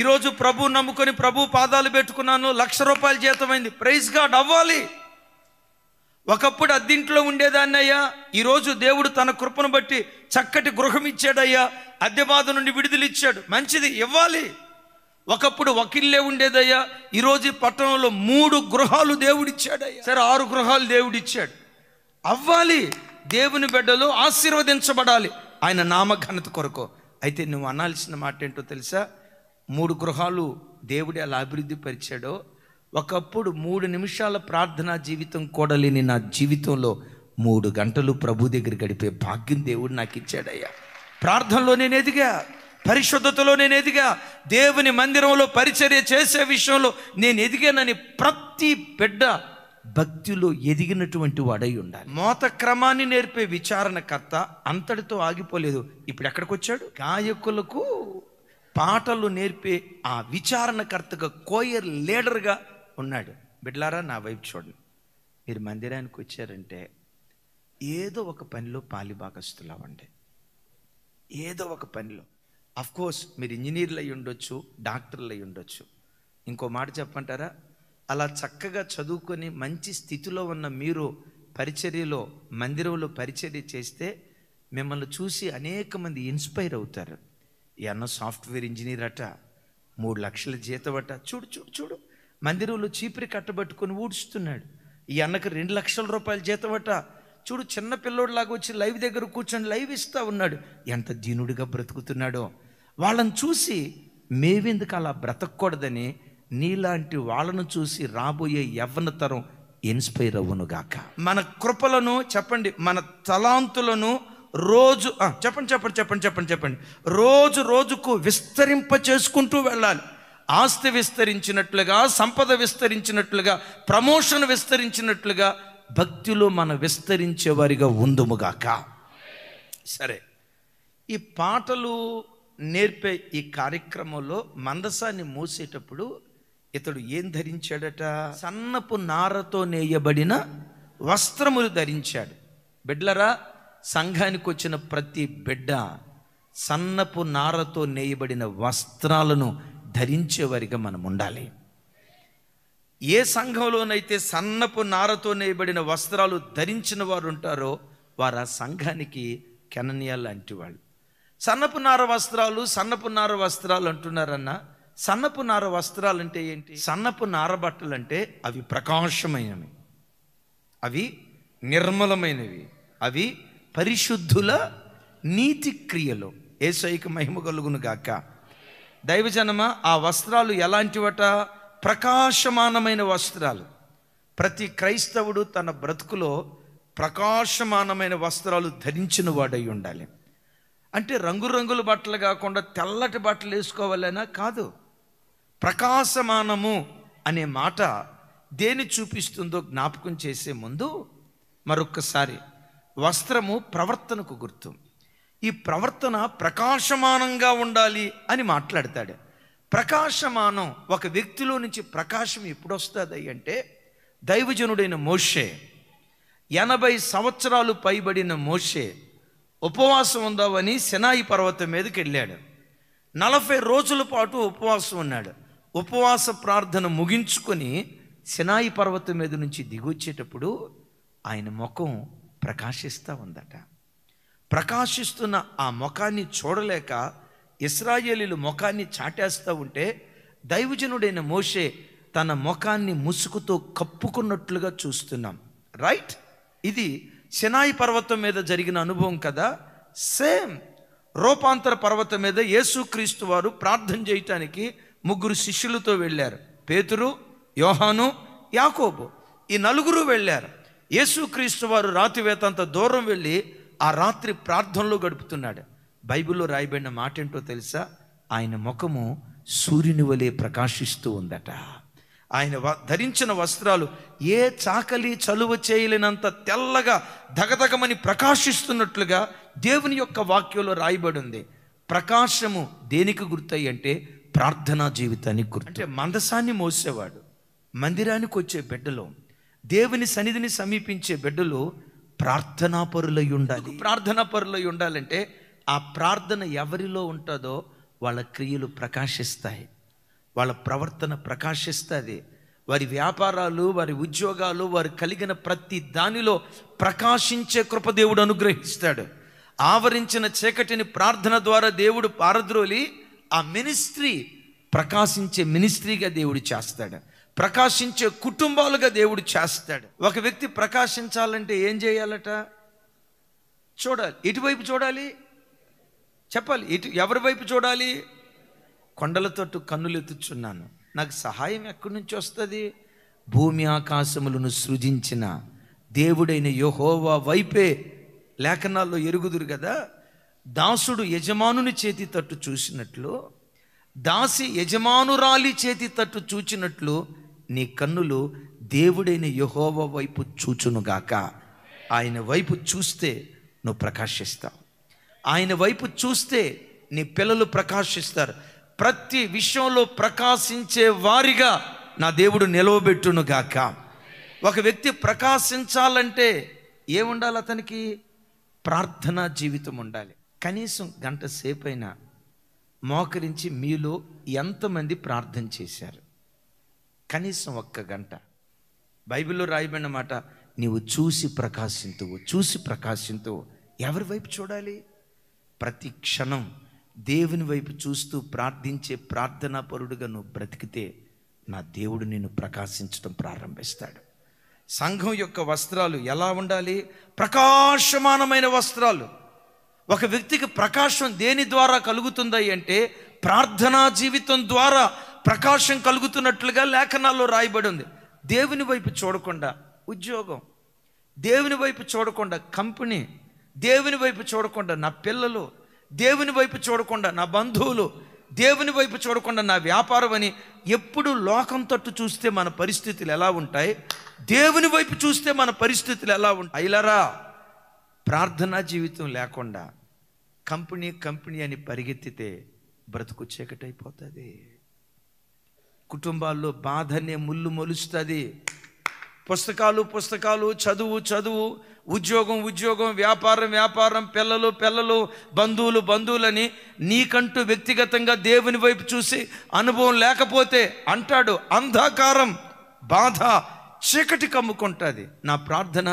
ఈరోజు ప్రభు నమ్ముకొని ప్రభు పాదాలు పెట్టుకున్నాను. 1,00,000 రూపాయల జీతం అయింది. ప్రైజ్ గాడ్ అవ్వాలి. ఒకప్పుడు అద్దెంట్లో ఉండేదాన్ని అయ్యా. ఈరోజు దేవుడు తన కృపను బట్టి చక్కటి గృహం ఇచ్చాడయ్యా. అద్దె బాధ నుండి విడుదల ఇచ్చాడు. మంచిది, ఇవ్వాలి. ఒకప్పుడు వకీల్లే ఉండేదయ్యా. ఈరోజు పట్టణంలో 3 గృహాలు దేవుడిచ్చాడయ్యా. సరే 6 గృహాలు దేవుడిచ్చాడు. అవ్వాలి. దేవుని బిడ్డలు ఆశీర్వదించబడాలి ఆయన నామఘనత కొరకు. అయితే నువ్వు అనాల్సిన మాట ఏంటో తెలుసా? 3 గృహాలు దేవుడు ఎలా అభివృద్ధి పరిచాడో, ఒకప్పుడు 3 నిమిషాల ప్రార్థనా జీవితం కూడా లేని నా జీవితంలో 3 గంటలు ప్రభు దగ్గర గడిపే భాగ్యం దేవుడు నాకు ఇచ్చాడయ్యా. ప్రార్థనలో నేను ఎదిగా, పరిశుద్ధతలో నేను ఎదిగా, దేవుని మందిరంలో పరిచర్య చేసే విషయంలో నేను ఎదిగానని ప్రతి బిడ్డ భక్తిలో ఎదిగినటువంటి వాడై ఉండాలి. మోత క్రమాన్ని నేర్పే విచారణకర్త అంతటితో ఆగిపోలేదు. ఇప్పుడు ఎక్కడికి వచ్చాడు? గాయకులకు పాటలు నేర్పే ఆ విచారణకర్తగా, కోయర్ లీడర్గా ఉన్నాడు. బిడ్లారా, నా వైపు చూడండి. మీరు మందిరానికి వచ్చారంటే ఏదో ఒక పనిలో పాలిభాగస్తులు అవ్వండి. ఏదో ఒక పనిలో. కోర్స్ మీరు ఇంజనీర్లు అయి ఉండొచ్చు, డాక్టర్లు అయి ఉండొచ్చు. ఇంకో మాట చెప్పంటారా? అలా చక్కగా చదువుకొని మంచి స్థితిలో ఉన్న మీరు పరిచర్యలో, మందిరంలో పరిచర్య చేస్తే మిమ్మల్ని చూసి అనేక మంది ఇన్స్పైర్ అవుతారు. ఈ అన్న సాఫ్ట్వేర్ ఇంజనీర్ అట, 3 లక్షల జీతం అట. చూడు చూడు చూడు, మందిరంలో చీపురి కట్టబట్టుకొని ఊడుస్తున్నాడు. ఈ అన్నకు 2 లక్షల రూపాయల జీతం అట. చూడు, చిన్న పిల్లోడిలాగా వచ్చి లైవ్ దగ్గర కూర్చొని లైవ్ ఇస్తూ ఉన్నాడు. ఎంత దీనుడిగా బ్రతుకుతున్నాడో. వాళ్ళని చూసి మేవెందుకు అలా బ్రతకూడదని నీలాంటి వాళ్ళను చూసి రాబోయే యవ్వన తరం ఇన్స్పైర్ అవ్వనుగాక. మన కృపలను చెప్పండి, మన తలాంతులను రోజు చెప్పండి చెప్పండి చెప్పండి చెప్పండి చెప్పండి రోజు రోజుకు విస్తరింప చేసుకుంటూ వెళ్ళాలి. ఆస్తి విస్తరించినట్లుగా, సంపద విస్తరించినట్లుగా, ప్రమోషన్ విస్తరించినట్లుగా భక్తిలో మనం విస్తరించే వారిగా ఉందుముగాక. సరే, ఈ పాటలు నేర్పే ఈ కార్యక్రమంలో మందసాన్ని మూసేటప్పుడు ఇతడు ఏం ధరించాడట? సన్నపు నారతో నేయబడిన వస్త్రములు ధరించాడు. బిడ్లరా, సంఘానికి వచ్చిన ప్రతి బిడ్డ సన్నపు నారతో నేయబడిన వస్త్రాలను ధరించేవారిగా మనం ఉండాలి. ఏ సంఘంలోనైతే సన్నపు నారతో నేయబడిన వస్త్రాలు ధరించిన వారు ఉంటారో వారు ఆ సంఘానికి కెననియా లాంటి వాళ్ళు. సన్నపు నార వస్త్రాలు అంటున్నారన్న. సన్నపు నార వస్త్రాలు అంటే ఏంటి? సన్నపు నార బట్టలు అంటే అవి ప్రకాశమైనవి, అవి నిర్మలమైనవి, అవి పరిశుద్ధుల నీతి క్రియలు. యేసయ్యకు మహిమ కలుగును గాక. దైవజనమా, ఆ వస్త్రాలు ఎలాంటివట? ప్రకాశమానమైన వస్త్రాలు. ప్రతి క్రైస్తవుడు తన బ్రతుకులో ప్రకాశమానమైన వస్త్రాలు ధరించిన వాడై ఉండాలి. అంటే రంగురంగుల బట్టలు కాకుండా తెల్లటి బట్టలు వేసుకోవాలనా? కాదు. ప్రకాశమానము అనే మాట దేని చూపిస్తుందో జ్ఞాపకం చేసే ముందు మరొక్కసారి, వస్త్రము ప్రవర్తనకు గుర్తు. ఈ ప్రవర్తన ప్రకాశమానంగా ఉండాలి అని మాట్లాడతాడు. ప్రకాశమానం, ఒక వ్యక్తిలో నుంచి ప్రకాశం ఎప్పుడు వస్తుంది అంటే, దైవజనుడైన మోషే, 80 సంవత్సరాలు పైబడిన మోషే ఉపవాసం ఉందామని సినాయి పర్వతం మీదకి వెళ్ళాడు. 40 రోజుల పాటు ఉపవాసం ఉన్నాడు. ఉపవాస ప్రార్థన ముగించుకొని సినాయి పర్వతం మీద నుంచి దిగొచ్చేటప్పుడు ఆయన ముఖం ప్రకాశిస్తూ ఉందట. ప్రకాశిస్తున్న ఆ ముఖాన్ని చూడలేక ఇశ్రాయేలీలు ముఖాన్ని చాటేస్తూ ఉంటే దైవజనుడైన మోషే తన ముఖాన్ని ముసుగుతో కప్పుకున్నట్లుగా చూస్తున్నాం. రైట్? ఇది సినాయి పర్వతం మీద జరిగిన అనుభవం కదా. సేమ్ రూపాంతర పర్వతం మీద యేసుక్రీస్తు వారు ప్రార్థన చేయటానికి 3 శిష్యులతో వెళ్ళారు. పేతురు, యోహాను, యాకోబు. ఈ 4 వెళ్ళారు. యేసుక్రీస్తు వారు రాతివేతంత దూరం వెళ్ళి ఆ రాత్రి ప్రార్థనలో గడుపుతున్నాడు. బైబిల్లో రాయబడిన మాట ఏంటో తెలుసా? ఆయన ముఖము సూర్యుని వలె ప్రకాశిస్తూ ఉందట. ఆయన ధరించిన వస్త్రాలు ఏ చాకలి చలువ చేయలేనంత తెల్లగా దగదగమని ప్రకాశిస్తున్నట్లుగా దేవుని యొక్క వాక్యంలో రాయబడి ఉంది. ప్రకాశము దేనికి గుర్తయి అంటే ప్రార్థనా జీవితానికి గుర్తు. అంటే మందసాన్ని మోసేవాడు, మందిరానికి వచ్చే బిడ్డలు, దేవుని సన్నిధిని సమీపించే బిడ్డలు ప్రార్థనాపరులై ఉండాలి. ప్రార్థనాపరులై ఉండాలంటే ఆ ప్రార్థన ఎవరిలో ఉంటుందో వాళ్ళ క్రియలు ప్రకాశిస్తాయి, వాళ్ళ ప్రవర్తన ప్రకాశిస్తుంది, వారి వ్యాపారాలు, వారి ఉద్యోగాలు, వారు కలిగిన ప్రతి దానిలో ప్రకాశించే కృప దేవుడు అనుగ్రహిస్తాడు. ఆవరించిన చీకటిని ప్రార్థన ద్వారా దేవుడు పారద్రోలి ఆ మినిస్ట్రీ ప్రకాశించే మినిస్ట్రీగా దేవుడు చేస్తాడు, ప్రకాశించే కుటుంబాలుగా దేవుడు చేస్తాడు. ఒక వ్యక్తి ప్రకాశించాలంటే ఏం చేయాలట? చూడాలి. ఎటువైపు చూడాలి చెప్పాలి. ఎవరి వైపు చూడాలి? కొండల తట్టు కన్నులెత్తుచున్నాను, నాకు సహాయం ఎక్కడి నుంచి వస్తుంది? భూమి ఆకాశములను సృజించిన దేవుడైన యెహోవా వైపే. లేఖనాల్లో ఎరుగుదురు కదా, దాసుడు యజమానుని చేతి తట్టు చూసినట్లు, దాసి యజమానురాలి చేతి తట్టు చూచినట్లు నీ కన్నులు దేవుడైన యెహోవా వైపు చూచునుగాక. ఆయన వైపు చూస్తే నువ్వు ప్రకాశిస్తావు, ఆయన వైపు చూస్తే నీ పిల్లలు ప్రకాశిస్తారు. ప్రతి విషయంలో ప్రకాశించే వారిగా నా దేవుడు నిలవబెట్టునుగాక. ఒక వ్యక్తి ప్రకాశించాలంటే ఏముండాలి? అతనికి ప్రార్థనా జీవితం ఉండాలి. కనీసం గంట సేపైనా మోకరించి మీలో ఎంతమంది ప్రార్థన చేశారు? కనీసం ఒక్క గంట. బైబిల్లో రాయబడిన మాట, నీవు చూసి ప్రకాశింతువు, చూసి ప్రకాశింతువు. ఎవరి వైపు చూడాలి? ప్రతి క్షణం దేవుని వైపు చూస్తూ ప్రార్థించే ప్రార్థనా పరుడుగా నువ్వు బ్రతికితే నా దేవుడు నిన్ను ప్రకాశించడం ప్రారంభిస్తాడు. సంఘం యొక్క వస్త్రాలు ఎలా ఉండాలి? ప్రకాశమానమైన వస్త్రాలు. ఒక వ్యక్తికి ప్రకాశం దేని ద్వారా కలుగుతుంది అంటే ప్రార్థనా జీవితం ద్వారా ప్రకాశం కలుగుతున్నట్లుగా లేఖనాల్లో రాయబడి ఉంది. దేవుని వైపు చూడకుండా ఉద్యోగం, దేవుని వైపు చూడకుండా కంపెనీ, దేవుని వైపు చూడకుండా నా పిల్లలు, దేవుని వైపు చూడకుండా నా బంధువులు, దేవుని వైపు చూడకుండా నా వ్యాపారం అని ఎప్పుడు లోకం తట్టు చూస్తే మన పరిస్థితులు ఎలా ఉంటాయి? దేవుని వైపు చూస్తే మన పరిస్థితులు ఎలా ఉంటాయి? అయిలరా, ప్రార్థనా జీవితం లేకుండా కంపెనీ అని పరిగెత్తితే బ్రతుకు చీకటైపోతుంది. కుటుంబాల్లో బాధ అనే ముళ్ళు మొలుస్తుంది. పుస్తకాలు, చదువు, ఉద్యోగం, వ్యాపారం, పిల్లలు, బంధువులని నీకంటూ వ్యక్తిగతంగా దేవుని వైపు చూసి అనుభవం లేకపోతే అంటాడు, అంధకారం, బాధ, చీకటి కమ్ముకుంటుంది. నా ప్రార్థన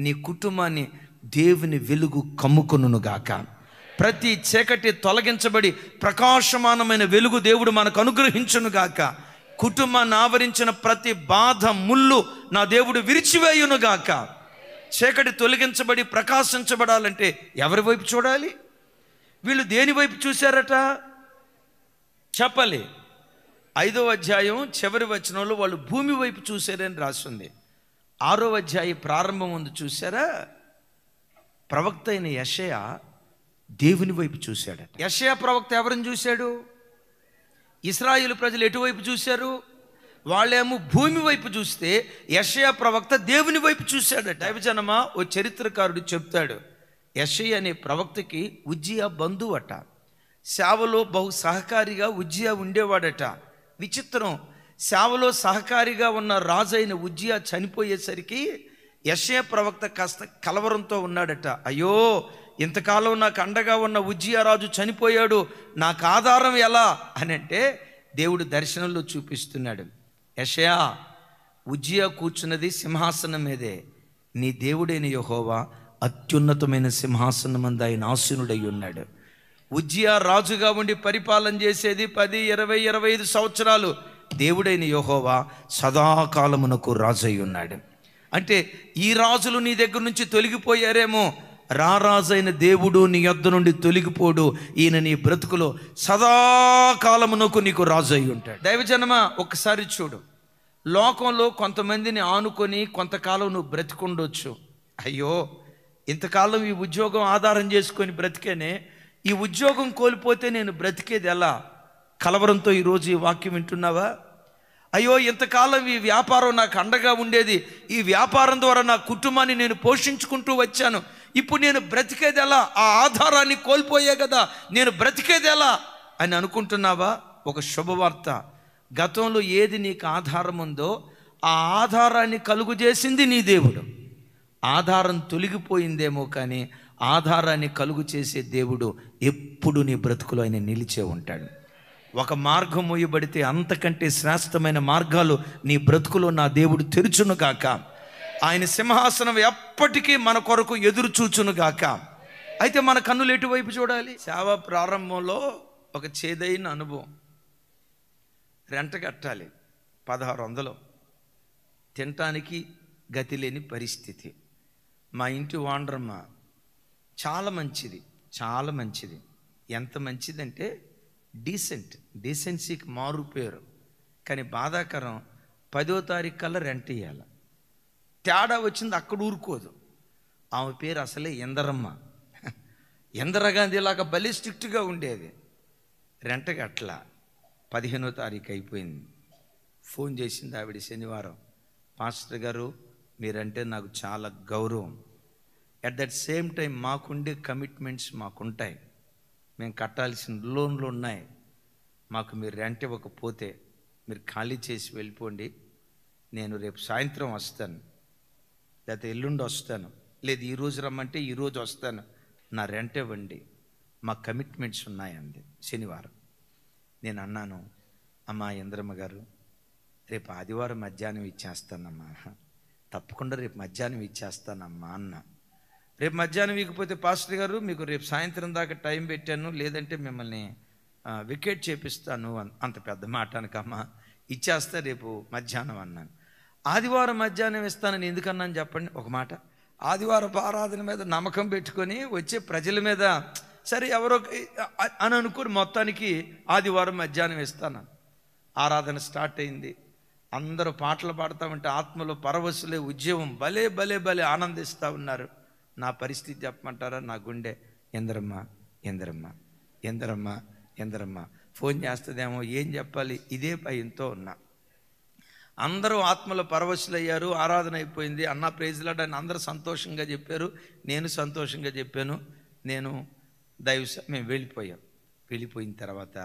నీ కుటుంబాన్ని దేవుని వెలుగు కమ్ముకొనుగాక. ప్రతి చీకటి తొలగించబడి ప్రకాశమానమైన వెలుగు దేవుడు మనకు అనుగ్రహించునుగాక. కుటుంబాన్ని ఆవరించిన ప్రతి బాధ ముళ్ళు నా దేవుడు విరిచివేయునుగాక. చీకటి తొలగించబడి ప్రకాశించబడాలంటే ఎవరి వైపు చూడాలి? వీళ్ళు దేని వైపు చూశారట చెప్పాలి. 5వ అధ్యాయం చివరి వచనంలో వాళ్ళు భూమి వైపు చూశారని రాస్తుంది. 6వ అధ్యాయం ప్రారంభం ముందు చూశారా? ప్రవక్త అయిన యెషయా దేవుని వైపు చూశాడట. యెషయా ప్రవక్త ఎవరిని చూశాడు? ఇశ్రాయేలు ప్రజలు ఎటువైపు చూశారు? వాళ్ళేమో భూమి వైపు చూస్తే యెషయా ప్రవక్త దేవుని వైపు చూశాడట. దైవజనమా, ఓ చరిత్రకారుడు చెప్తాడు, యెషయా అనే ప్రవక్తకి ఉజ్జియా బంధువు అట. సేవలో బహు సహకారిగా ఉజ్జియా ఉండేవాడట. విచిత్రం, సేవలో సహకారిగా ఉన్న రాజైన ఉజ్జియా చనిపోయేసరికి యెషయా ప్రవక్త కాస్త కలవరంతో ఉన్నాడట. అయ్యో, ఇంతకాలం నాకు అండగా ఉన్న ఉజ్జియా రాజు చనిపోయాడు, నాకు ఆధారం ఎలా అని అంటే దేవుడు దర్శనంలో చూపిస్తున్నాడు. యెషయా, ఉజ్జియా కూర్చున్నది సింహాసనం మీదే, నీ దేవుడైన యెహోవా అత్యున్నతమైన సింహాసనం మందు ఆయన ఆసీనుడై ఉన్నాడు. ఉజ్జియా రాజుగా ఉండి పరిపాలన చేసేది 10, 20, 25 సంవత్సరాలు. దేవుడైన యెహోవా సదాకాలమునకు రాజై ఉన్నాడు. అంటే ఈ రాజులు నీ దగ్గర నుంచి తొలగిపోయారేమో, రారాజైన దేవుడు నీ యొద్ద నుండి తొలగిపోడు. ఈయన నీ బ్రతుకులో సదాకాలమునకు నీకు రాజు అయి ఉంటాడు. దైవజనమా, ఒకసారి చూడు, లోకంలో కొంతమందిని ఆనుకొని కొంతకాలం నువ్వు బ్రతికుండొచ్చు. అయ్యో, ఇంతకాలం ఈ ఉద్యోగం ఆధారం చేసుకొని బ్రతికేనే, ఈ ఉద్యోగం కోల్పోతే నేను బ్రతికేది ఎలా? కలవరంతో ఈరోజు ఈ వాక్యం వింటున్నావా? అయ్యో ఇంతకాలం ఈ వ్యాపారం నాకు అండగా ఉండేది, ఈ వ్యాపారం ద్వారా నా కుటుంబాన్ని నేను పోషించుకుంటూ వచ్చాను, ఇప్పుడు నేను బ్రతికేది ఎలా, ఆ ఆధారాన్ని కోల్పోయే కదా నేను బ్రతికేది ఎలా అని అనుకుంటున్నావా? ఒక శుభవార్త, గతంలో ఏది నీకు ఆధారం ఉందో ఆ ఆధారాన్ని కలుగు చేసింది నీ దేవుడు. ఆధారం తొలగిపోయిందేమో కానీ ఆధారాన్ని కలుగు చేసే దేవుడు ఎప్పుడు నీ బ్రతుకులో ఆయన నిలిచే ఉంటాడు. ఒక మార్గం మూయబడితే అంతకంటే శ్రేష్టమైన మార్గాలు నీ బ్రతుకులో నా దేవుడు తెరుచునుగాక. ఆయన సింహాసనం ఎప్పటికీ మన కొరకు ఎదురు చూచునుగాక. అయితే మన కన్నులు ఎటువైపు చూడాలి? సేవ ప్రారంభంలో ఒక చేదైన అనుభవం. రెంట కట్టాలి 1600, తినటానికి గతి లేని పరిస్థితి. మా ఇంటి ఓనరమ్మ చాలా మంచిది, చాలా మంచిది. ఎంత మంచిదంటే డీసెన్సీకి మారు పేరు. కానీ బాధాకరం, 10వ తారీఖు కల్లా రెంట్ ఇవ్వాలి. తేడా వచ్చింది, అక్కడ ఊరుకోదు. ఆమె పేరు అసలే ఇందరమ్మ. ఇందిరాగాంధీ లాగా భలే స్ట్రిక్ట్గా ఉండేది. రెంట్ కట్ల 15వ తారీఖు అయిపోయింది. ఫోన్ చేసింది ఆవిడ శనివారం, పాస్టర్ గారు మీరంటే నాకు చాలా గౌరవం, అట్ దట్ సేమ్ టైం మాకుండే కమిట్మెంట్స్ మాకుంటాయి, మేము కట్టాల్సిన లోన్లు ఉన్నాయి, మాకు మీరు రెంట్ ఇవ్వకపోతే మీరు ఖాళీ చేసి వెళ్ళిపోండి, నేను రేపు సాయంత్రం వస్తాను, లేకపోతే ఎల్లుండి వస్తాను, లేదు ఈరోజు రమ్మంటే ఈరోజు వస్తాను, నా రెంట్ ఇవ్వండి, మా కమిట్మెంట్స్ ఉన్నాయండి. శనివారం నేను అన్నాను, అమ్మా ఇంద్రమ్మ గారు రేపు ఆదివారం మధ్యాహ్నం ఇచ్చేస్తానమ్మా, తప్పకుండా రేపు మధ్యాహ్నం ఇచ్చేస్తానమ్మా అన్న. రేపు మధ్యాహ్నం ఇకపోతే పాస్టర్ గారు మీకు రేపు సాయంత్రం దాకా టైం పెట్టాను, లేదంటే మిమ్మల్ని వికెట్ చేపిస్తాను. అంత పెద్ద మాట అనకమ్మా, ఇచ్చేస్తా రేపు మధ్యాహ్నం అన్నాను. ఆదివారం మధ్యాహ్నం ఇస్తానని ఎందుకన్నాను చెప్పండి? ఒక మాట, ఆదివారపు ఆరాధన మీద నమ్మకం పెట్టుకొని వచ్చే ప్రజల మీద సరే ఎవరో అని అనుకుని మొత్తానికి ఆదివారం మధ్యాహ్నం ఇస్తాను. ఆరాధన స్టార్ట్ అయింది. అందరూ పాటలు పాడుతూ ఉంటే ఆత్మలో పరవశులే ఉద్యమం, భలే భలే భలే ఆనందిస్తూ ఉన్నారు. నా పరిస్థితి చెప్పమంటారా? నా గుండె ఎందరమ్మ ఎందరమ్మ ఎందరమ్మ ఎందరమ్మ, ఫోన్ చేస్తుందేమో, ఏం చెప్పాలి, ఇదే భయంతో ఉన్నా. అందరూ ఆత్మలో పరవశులయ్యారు. ఆరాధన అయిపోయింది. అన్న ప్రైజ్ లార్డ్ అని అందరూ సంతోషంగా చెప్పారు, నేను సంతోషంగా చెప్పాను. నేను మేము వెళ్ళిపోయిన తర్వాత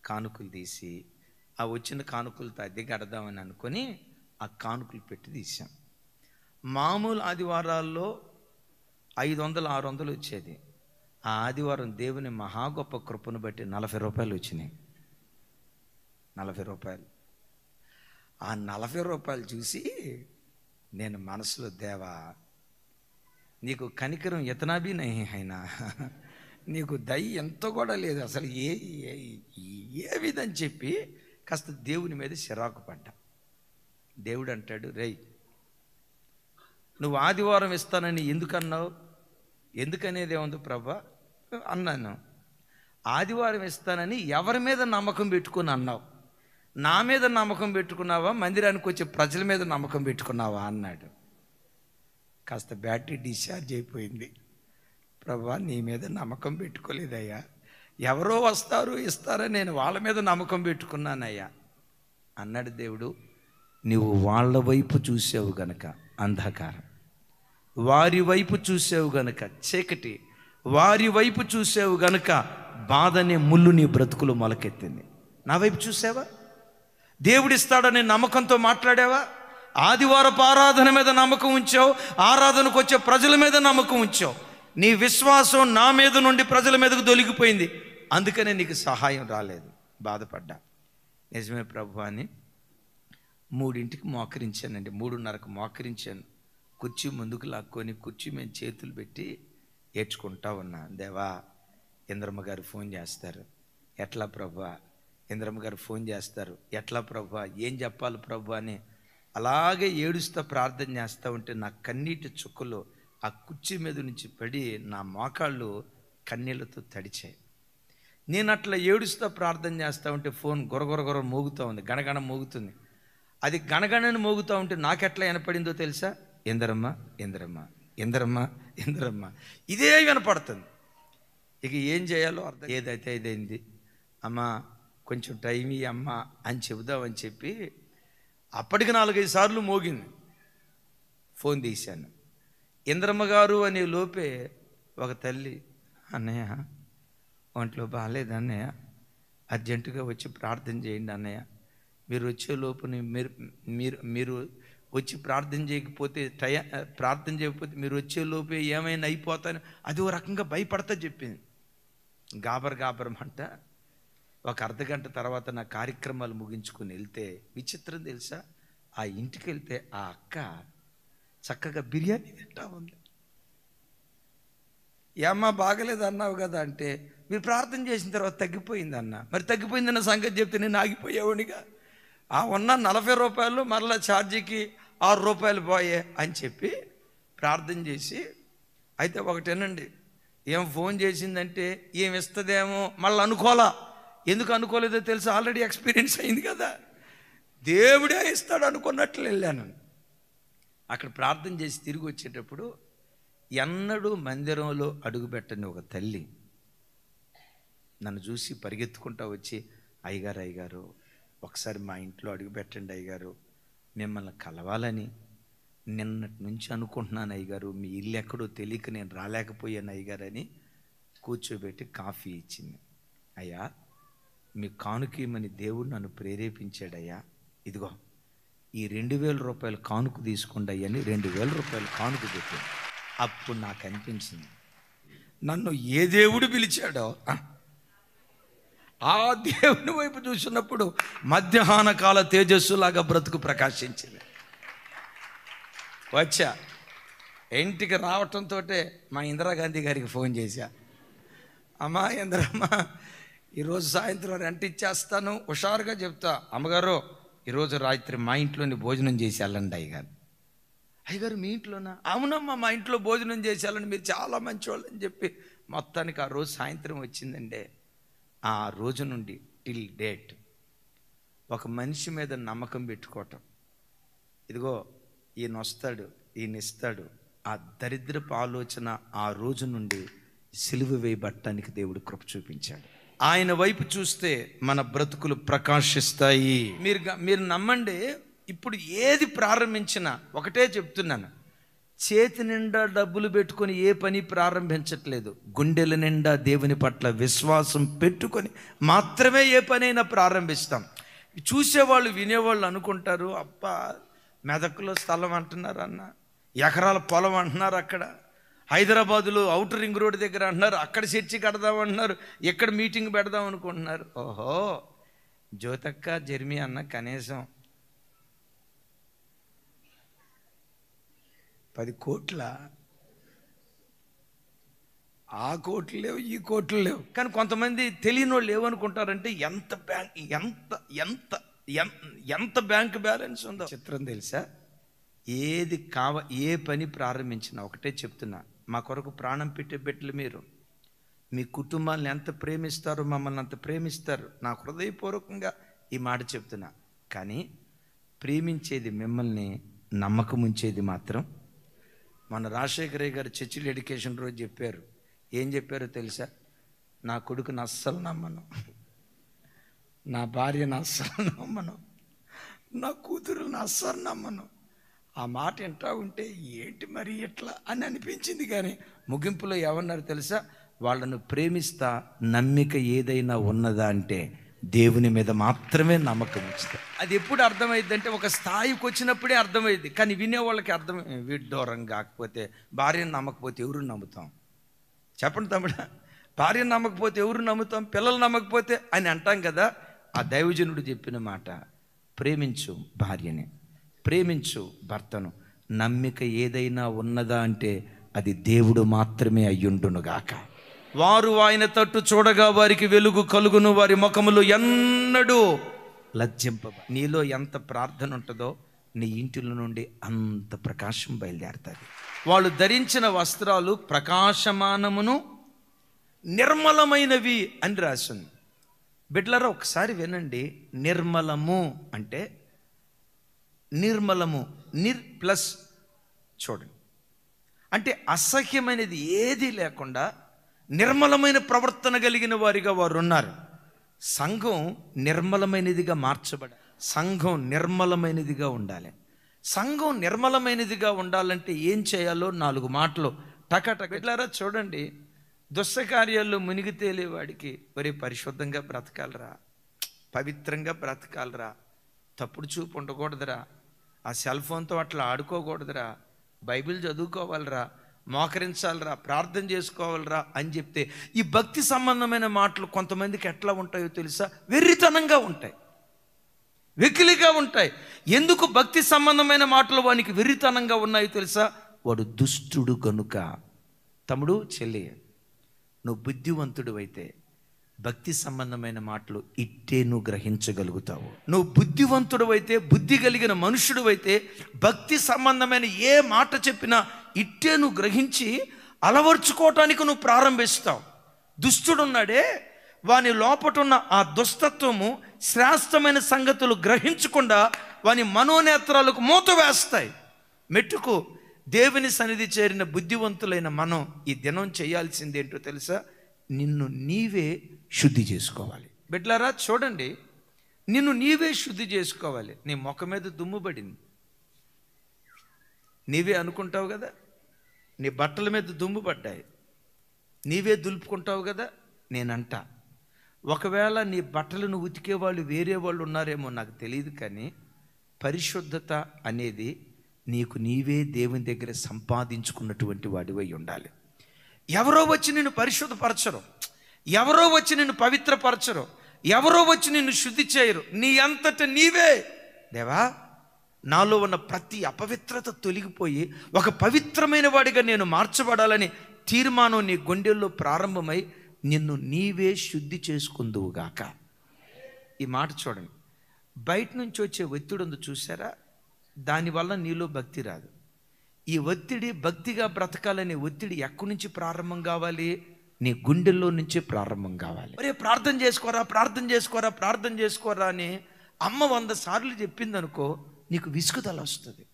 కానుకలు తీసి ఆ వచ్చిన కానుకలతో అద్దె కడదామని అనుకొని ఆ కానుకలు పెట్టి తీసాం. మామూలు ఆదివారాల్లో 500, 600 వచ్చేది. ఆ ఆదివారం దేవుని మహా గొప్ప కృపను బట్టి 40 రూపాయలు వచ్చినాయి. 40 రూపాయలు. ఆ 40 రూపాయలు చూసి నేను మనసులో, దేవా నీకు కనికరం ఎతనాబీ నహి అయినా, నీకు దయ ఎంత కూడా లేదు అసలు, ఏ విధని చెప్పి కాస్త దేవుని మీద చిరాకు పడ్డా. దేవుడు అంటాడు, రేయ్ నువ్వు ఆదివారం ఇస్తానని ఎందుకన్నావు? ఎందుకనేది ఏముంది ప్రభా అన్నాను. ఆదివారం ఇస్తానని ఎవరి మీద నమ్మకం పెట్టుకుని అన్నావు? నా మీద నమ్మకం పెట్టుకున్నావా, మందిరానికి వచ్చే ప్రజల మీద నమ్మకం పెట్టుకున్నావా అన్నాడు. కాస్త బ్యాటరీ డిశ్చార్జ్ అయిపోయింది. ప్రభా నీ మీద నమ్మకం పెట్టుకోలేదయ్యా, ఎవరో వస్తారు ఇస్తారని నేను వాళ్ళ మీద నమ్మకం పెట్టుకున్నానయ్యా అన్నాడు దేవుడు. నువ్వు వాళ్ళ వైపు చూసావు గనక అంధకారం, వారి వైపు చూసావు గనక చీకటి, వారి వైపు చూసావు గనక బాధనే ముళ్ళు నీ బ్రతుకులు మొలకెత్తింది. నా వైపు చూసావా? దేవుడిస్తాడనే నమ్మకంతో మాట్లాడావా? ఆదివారపు ఆరాధన మీద నమ్మకం ఉంచావు, ఆరాధనకు వచ్చే ప్రజల మీద నమ్మకం ఉంచావు. నీ విశ్వాసం నా మీద నుండి ప్రజల మీదకు దొలిగిపోయింది, అందుకనే నీకు సహాయం రాలేదు, బాధపడ్డా. నిజమే ప్రభు అని 3ంటికి మోకరించానండి, 3:30కు మోకరించాను. కుర్చీ ముందుకు లాక్కొని కుర్చీ మీద చేతులు పెట్టి ఏడ్చుకుంటా ఉన్నా. దేవా ఇంద్రమ్మ గారు ఫోన్ చేస్తారు, ఎట్లా ప్రభు? ఇంద్రమ్మ గారు ఫోన్ చేస్తారు, ఎట్లా ప్రభు? ఏం చెప్పాలి ప్రభు అని అలాగే ఏడుస్తూ ప్రార్థన చేస్తూ ఉంటే నా కన్నీటి చుక్కలు ఆ కుర్చీ మీద నుంచి పడి నా మోకాళ్ళు కన్నీళ్లతో తడిచాయి. నేను అట్లా ఏడుస్తూ ప్రార్థన చేస్తూ ఉంటే ఫోన్ గొరగొర మోగుతూ ఉంది, గణగణ మోగుతుంది. అది గణగణని మోగుతూ ఉంటే నాకెట్లా వినపడిందో తెలుసా? ఇందరమ్మ ఇందరమ్మ ఇందరమ్మ ఇందరమ్మ ఇదే వినపడుతుంది. ఇక ఏం చేయాలో అర్థం, ఏదైతే ఇదైంది. అమ్మా కొంచెం టైం ఈ అమ్మ అని చెబుదామని చెప్పి అప్పటికి 4-5 సార్లు మోగింది. ఫోన్ తీశాను. ఇంద్రమ్మ గారు అనే లోపే ఒక తల్లి, అన్నయ్య ఒంట్లో బాగాలేదు అన్నయ్య, అర్జెంటుగా వచ్చి ప్రార్థన చేయండి అన్నయ్య. మీరు వచ్చే లోపుని మీరు వచ్చి ప్రార్థన చేయకపోతే ప్రార్థన చేయకపోతే మీరు వచ్చే లోపే ఏమైనా అయిపోతాను, అది ఓ రకంగా భయపడతా చెప్పింది. గాబరమంట ఒక అర్ధగంట తర్వాత నా కార్యక్రమాలు ముగించుకుని వెళ్తే విచిత్రం తెలుసా, ఆ ఇంటికి వెళ్తే ఆ అక్క చక్కగా బిర్యానీ తింటా ఉంది. ఏమ్మా బాగలేదు అన్నావు కదా అంటే, మీరు ప్రార్థన చేసిన తర్వాత తగ్గిపోయింది అన్న. మరి తగ్గిపోయిందన్న సంగతి చెప్తే నేను ఆగిపోయేవాడిగా. ఆ ఉన్న 40 రూపాయలు మరలా ఛార్జీకి 6 రూపాయలు పోయే అని చెప్పి ప్రార్థన చేసి, అయితే ఒకటేనండి, ఏం ఫోన్ చేసిందంటే ఏమి ఇస్తుందేమో మళ్ళీ అనుకోలా. ఎందుకు అనుకోలేదో తెలుసు, ఆల్రెడీ ఎక్స్పీరియన్స్ అయింది కదా. దేవుడే ఇస్తాడు అనుకున్నట్లు వెళ్ళాను. అక్కడ ప్రార్థన చేసి తిరిగి వచ్చేటప్పుడు ఎన్నడూ మందిరంలో అడుగుపెట్టని ఒక తల్లి నన్ను చూసి పరిగెత్తుకుంటా వచ్చి, అయ్యగారు ఒకసారి మా ఇంట్లో అడుగుపెట్టండి అయ్యగారు, మిమ్మల్ని కలవాలని నిన్నటి నుంచి అనుకుంటున్నాను అయ్యగారు, మీ ఇల్లు ఎక్కడో తెలియక నేను రాలేకపోయాను అయ్యగారు అని కూర్చోబెట్టి కాఫీ ఇచ్చింది. అయ్యా మీ కానుకమని దేవుడు నన్ను ప్రేరేపించాడయ్యా, ఇదిగో ఈ 2000 రూపాయలు కానుక తీసుకోండి అయ్యని 2000 రూపాయలు కానుక పెట్టాను. అప్పుడు నాకు అనిపించింది, నన్ను ఏ దేవుడు పిలిచాడో ఆ దేవుని వైపు చూసినప్పుడు మధ్యాహ్న కాల తేజస్సులాగా బ్రతుకు ప్రకాశించింది. వచ్చా ఇంటికి రావటంతో మా ఇందిరాగాంధీ గారికి ఫోన్ చేశా, అమ్మా ఇందిరమ్మ ఈరోజు సాయంత్రం రెంట్ ఇచ్చేస్తాను, హుషారుగా చెప్తా. అమ్మగారు ఈరోజు రాత్రి మా ఇంట్లోని భోజనం చేసి వెళ్ళండి అయ్యగారు. అయ్యగారు మీ ఇంట్లోనా? అవునమ్మా మా ఇంట్లో భోజనం చేసి వెళ్ళండి, మీరు చాలా మంచివాళ్ళు అని చెప్పి మొత్తానికి ఆ రోజు సాయంత్రం వచ్చిందండి. ఆ రోజు నుండి టిల్ డేట్ ఒక మనిషి మీద నమ్మకం పెట్టుకోవటం, ఇదిగో ఈయన వస్తాడు ఈయన ఇస్తాడు, ఆ దరిద్రపు ఆలోచన ఆ రోజు నుండి సిలువ వేయబట్టడానికి దేవుడు కృప చూపించాడు. ఆయన వైపు చూస్తే మన బ్రతుకులు ప్రకాశిస్తాయి. మీరు నమ్మండి, ఇప్పుడు ఏది ప్రారంభించినా ఒకటే చెప్తున్నాను, చేతి నిండా డబ్బులు పెట్టుకొని ఏ పని ప్రారంభించట్లేదు. గుండెల నిండా దేవుని పట్ల విశ్వాసం పెట్టుకొని మాత్రమే ఏ పనైనా ప్రారంభిస్తాం. చూసేవాళ్ళు వినేవాళ్ళు అనుకుంటారు, అబ్బా మెదకులో స్థలం అంటున్నారు అన్న, ఎకరాల పొలం అంటున్నారు, అక్కడ హైదరాబాదులో ఔటర్ రింగ్ రోడ్ దగ్గర అంటున్నారు, అక్కడ చర్చి కడదాం అంటున్నారు, ఎక్కడ మీటింగ్ పెడదాం అనుకుంటున్నారు. ఓహో జ్యోతక్క జర్మీ అన్న కనీసం 10 కోట్ల, ఆ కోట్లు లేవు ఈ కోట్లు లేవు. కానీ కొంతమంది తెలియని వాళ్ళు ఏమనుకుంటారంటే ఎంత బ్యాంక్ బ్యాలెన్స్ ఉందో. చిత్రం తెలుసా, ఏది ఏ పని ప్రారంభించినా ఒకటే చెప్తున్నా, మా కొరకు ప్రాణం పెట్టే బిడ్డలు మీరు, మీ కుటుంబాలను ఎంత ప్రేమిస్తారో మమ్మల్ని అంత ప్రేమిస్తారు. నా హృదయపూర్వకంగా ఈ మాట చెప్తున్నా. కానీ ప్రేమించేది మిమ్మల్ని, నమ్మకం ఉంచేది మాత్రం మన రాజశేఖరయ్య గారు చర్చిల్ ఎడ్యుకేషన్ రోజు చెప్పారు. ఏం చెప్పారో తెలుసా, నా కొడుకుని అస్సలు నమ్మను, నా భార్యను అస్సలు నమ్మను, నా కూతురుని అస్సలు నమ్మను. ఆ మాట వింటా ఉంటే ఏంటి మరి ఎట్లా అని అనిపించింది. కానీ ముగింపులో ఏమన్నారు తెలుసా, వాళ్ళను ప్రేమిస్తా, నమ్మిక ఏదైనా ఉన్నదా అంటే దేవుని మీద మాత్రమే నమ్మకం ఉంచుతా. అది ఎప్పుడు అర్థమైంది అంటే ఒక స్థాయికి వచ్చినప్పుడే అర్థమైంది. కానీ వినేవాళ్ళకి అర్థం, వీటి దూరం కాకపోతే భార్యను నమ్మకపోతే ఎవరు నమ్ముతాం చెప్పండి తమ్ముడా? భార్యను నమ్మకపోతే ఎవరు నమ్ముతాం? పిల్లలు నమ్మకపోతే అని అంటాం కదా. ఆ దైవజనుడు చెప్పిన మాట, ప్రేమించు భార్యని, ప్రేమించు భర్తను, నమ్మిక ఏదైనా ఉన్నదా అంటే అది దేవుడు మాత్రమే అయ్యుండునుగాక. వారు ఆయన తట్టు చూడగా వారికి వెలుగు కలుగును, వారి ముఖములు ఎన్నడూ లజ్జింప. నీలో ఎంత ప్రార్థన ఉంటుందో నీ ఇంటిలో నుండి అంత ప్రకాశం బయలుదేరుతుంది. వాళ్ళు ధరించిన వస్త్రాలు ప్రకాశమానమును నిర్మలమైనవి అని రాసింది. బిడ్డలారా ఒకసారి వినండి, నిర్మలము అంటే నిర్మలము, ప్లస్ చూడండి, అంటే అసహ్యమైనది ఏది లేకుండా నిర్మలమైన ప్రవర్తన కలిగిన వారిగా వారు ఉన్నారు. సంఘం నిర్మలమైనదిగా మార్చబడాలి. సంఘం నిర్మలమైనదిగా ఉండాలి. సంఘం నిర్మలమైనదిగా ఉండాలంటే ఏం చేయాలో 4 మాటలు టకటక. ఇట్లారా చూడండి, దుష్టకార్యాల్లో మునిగి తేలేవాడికి ఒరే పరిశుద్ధంగా బ్రతకాలరా, పవిత్రంగా బ్రతకాలరా, తప్పుడు చూపు ఉండకూడదురా, ఆ సెల్ ఫోన్తో అట్లా ఆడుకోకూడదురా, బైబిల్ చదువుకోవాలరా, మోకరించాలరా, ప్రార్థన చేసుకోవాలరా అని చెప్తే ఈ భక్తి సంబంధమైన మాటలు కొంతమందికి ఎట్లా ఉంటాయో తెలుసా? వెర్రితనంగా ఉంటాయి, వెకిలిగా ఉంటాయి. ఎందుకు భక్తి సంబంధమైన మాటలు వానికి వెర్రితనంగా ఉన్నాయో తెలుసా? వాడు దుష్టుడు కనుక. తమ్ముడు, చెల్లి, నువ్వు బుద్ధివంతుడు అయితే భక్తి సంబంధమైన మాటలు ఇట్టే నువ్వు గ్రహించగలుగుతావు. నువ్వు బుద్ధివంతుడు అయితే, బుద్ధి కలిగిన మనుషుడు అయితే భక్తి సంబంధమైన ఏ మాట చెప్పినా ఇట్టే నువ్వు గ్రహించి అలవర్చుకోవటానికి నువ్వు ప్రారంభిస్తావు. దుష్టుడున్నాడే, వాని లోపటున్న ఆ దుష్టత్వము శ్రేష్టమైన సంగతులు గ్రహించకుండా వాని మనోనేత్రాలకు మూత వేస్తాయి. మెట్టుకు దేవుని సన్నిధి చేరిన బుద్ధివంతులైన మనం ఈ దినం చేయాల్సింది ఏంటో తెలుసా? నిన్ను నీవే శుద్ధి చేసుకోవాలి. బిడ్డలారా చూడండి, నిన్ను నీవే శుద్ధి చేసుకోవాలి. నీ ముఖం మీద దుమ్ము పడింది, నీవే అనుకుంటావు కదా. నీ బట్టల మీద దుమ్ము పడ్డాయి, నీవే దులుపుకుంటావు కదా. నేనంట, ఒకవేళ నీ బట్టలను ఉతికే వాళ్ళు వేరే వాళ్ళు ఉన్నారేమో నాకు తెలియదు, కానీ పరిశుద్ధత అనేది నీకు నీవే దేవుని దగ్గర సంపాదించుకున్నటువంటి వాడివై ఉండాలి. ఎవరో వచ్చి నిన్ను పరిశుద్ధపరచరు, ఎవరో వచ్చి నిన్ను పవిత్రపరచరు, ఎవరో వచ్చి నిన్ను శుద్ధి చేయరు. నీ అంతట నీవే, దేవా నాలో ఉన్న ప్రతి అపవిత్రత తొలగిపోయి ఒక పవిత్రమైన వాడిగా నేను మార్చబడాలని తీర్మానం నీ గుండెల్లో ప్రారంభమై నిన్ను నీవే శుద్ధి చేసుకుందువుగాక. ఈ మాట చూడండి, బయట నుంచి వచ్చే ఒత్తిడి ఉంది చూసారా, దానివల్ల నీలో భక్తి రాదు. ఈ ఒత్తిడి, భక్తిగా బ్రతకాలనే ఒత్తిడి ఎక్కడి నుంచి ప్రారంభం కావాలి? నీ గుండెల్లో నుంచే ప్రారంభం కావాలి. అరే ప్రార్థన చేసుకోరా, ప్రార్థన చేసుకోరా, ప్రార్థన చేసుకోరా అని అమ్మ 100 సార్లు చెప్పిందనుకో, నీకు విసుగుదల వస్తుంది.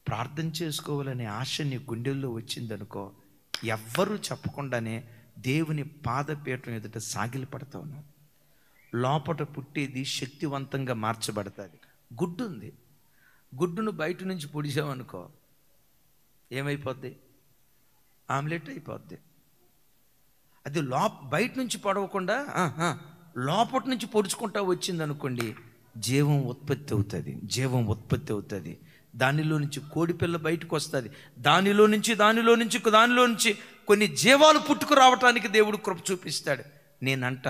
ప్రార్థన చేసుకోవాలనే ఆశ నీ గుండెల్లో వచ్చిందనుకో, ఎవ్వరూ చెప్పకుండానే దేవుని పాదపీఠం ఎదుట సాగిలి పడతావు. లోపట పుట్టేది శక్తివంతంగా మార్చబడుతుంది. గుడ్డు ఉంది, గుడ్డును బయట నుంచి పొడిచావనుకో ఏమైపోద్ది? ఆమ్లెట్ అయిపోద్ది. అది బయట నుంచి పొడవకుండా లోపటి నుంచి పొడుచుకుంటా వచ్చిందనుకోండి, జీవం ఉత్పత్తి అవుతుంది, జీవం ఉత్పత్తి అవుతుంది. దానిలో నుంచి కోడిపిల్ల బయటకు వస్తుంది, దానిలో నుంచి కొన్ని జీవాలు పుట్టుకు రావటానికి దేవుడు కృప చూపిస్తాడు. నేనంట,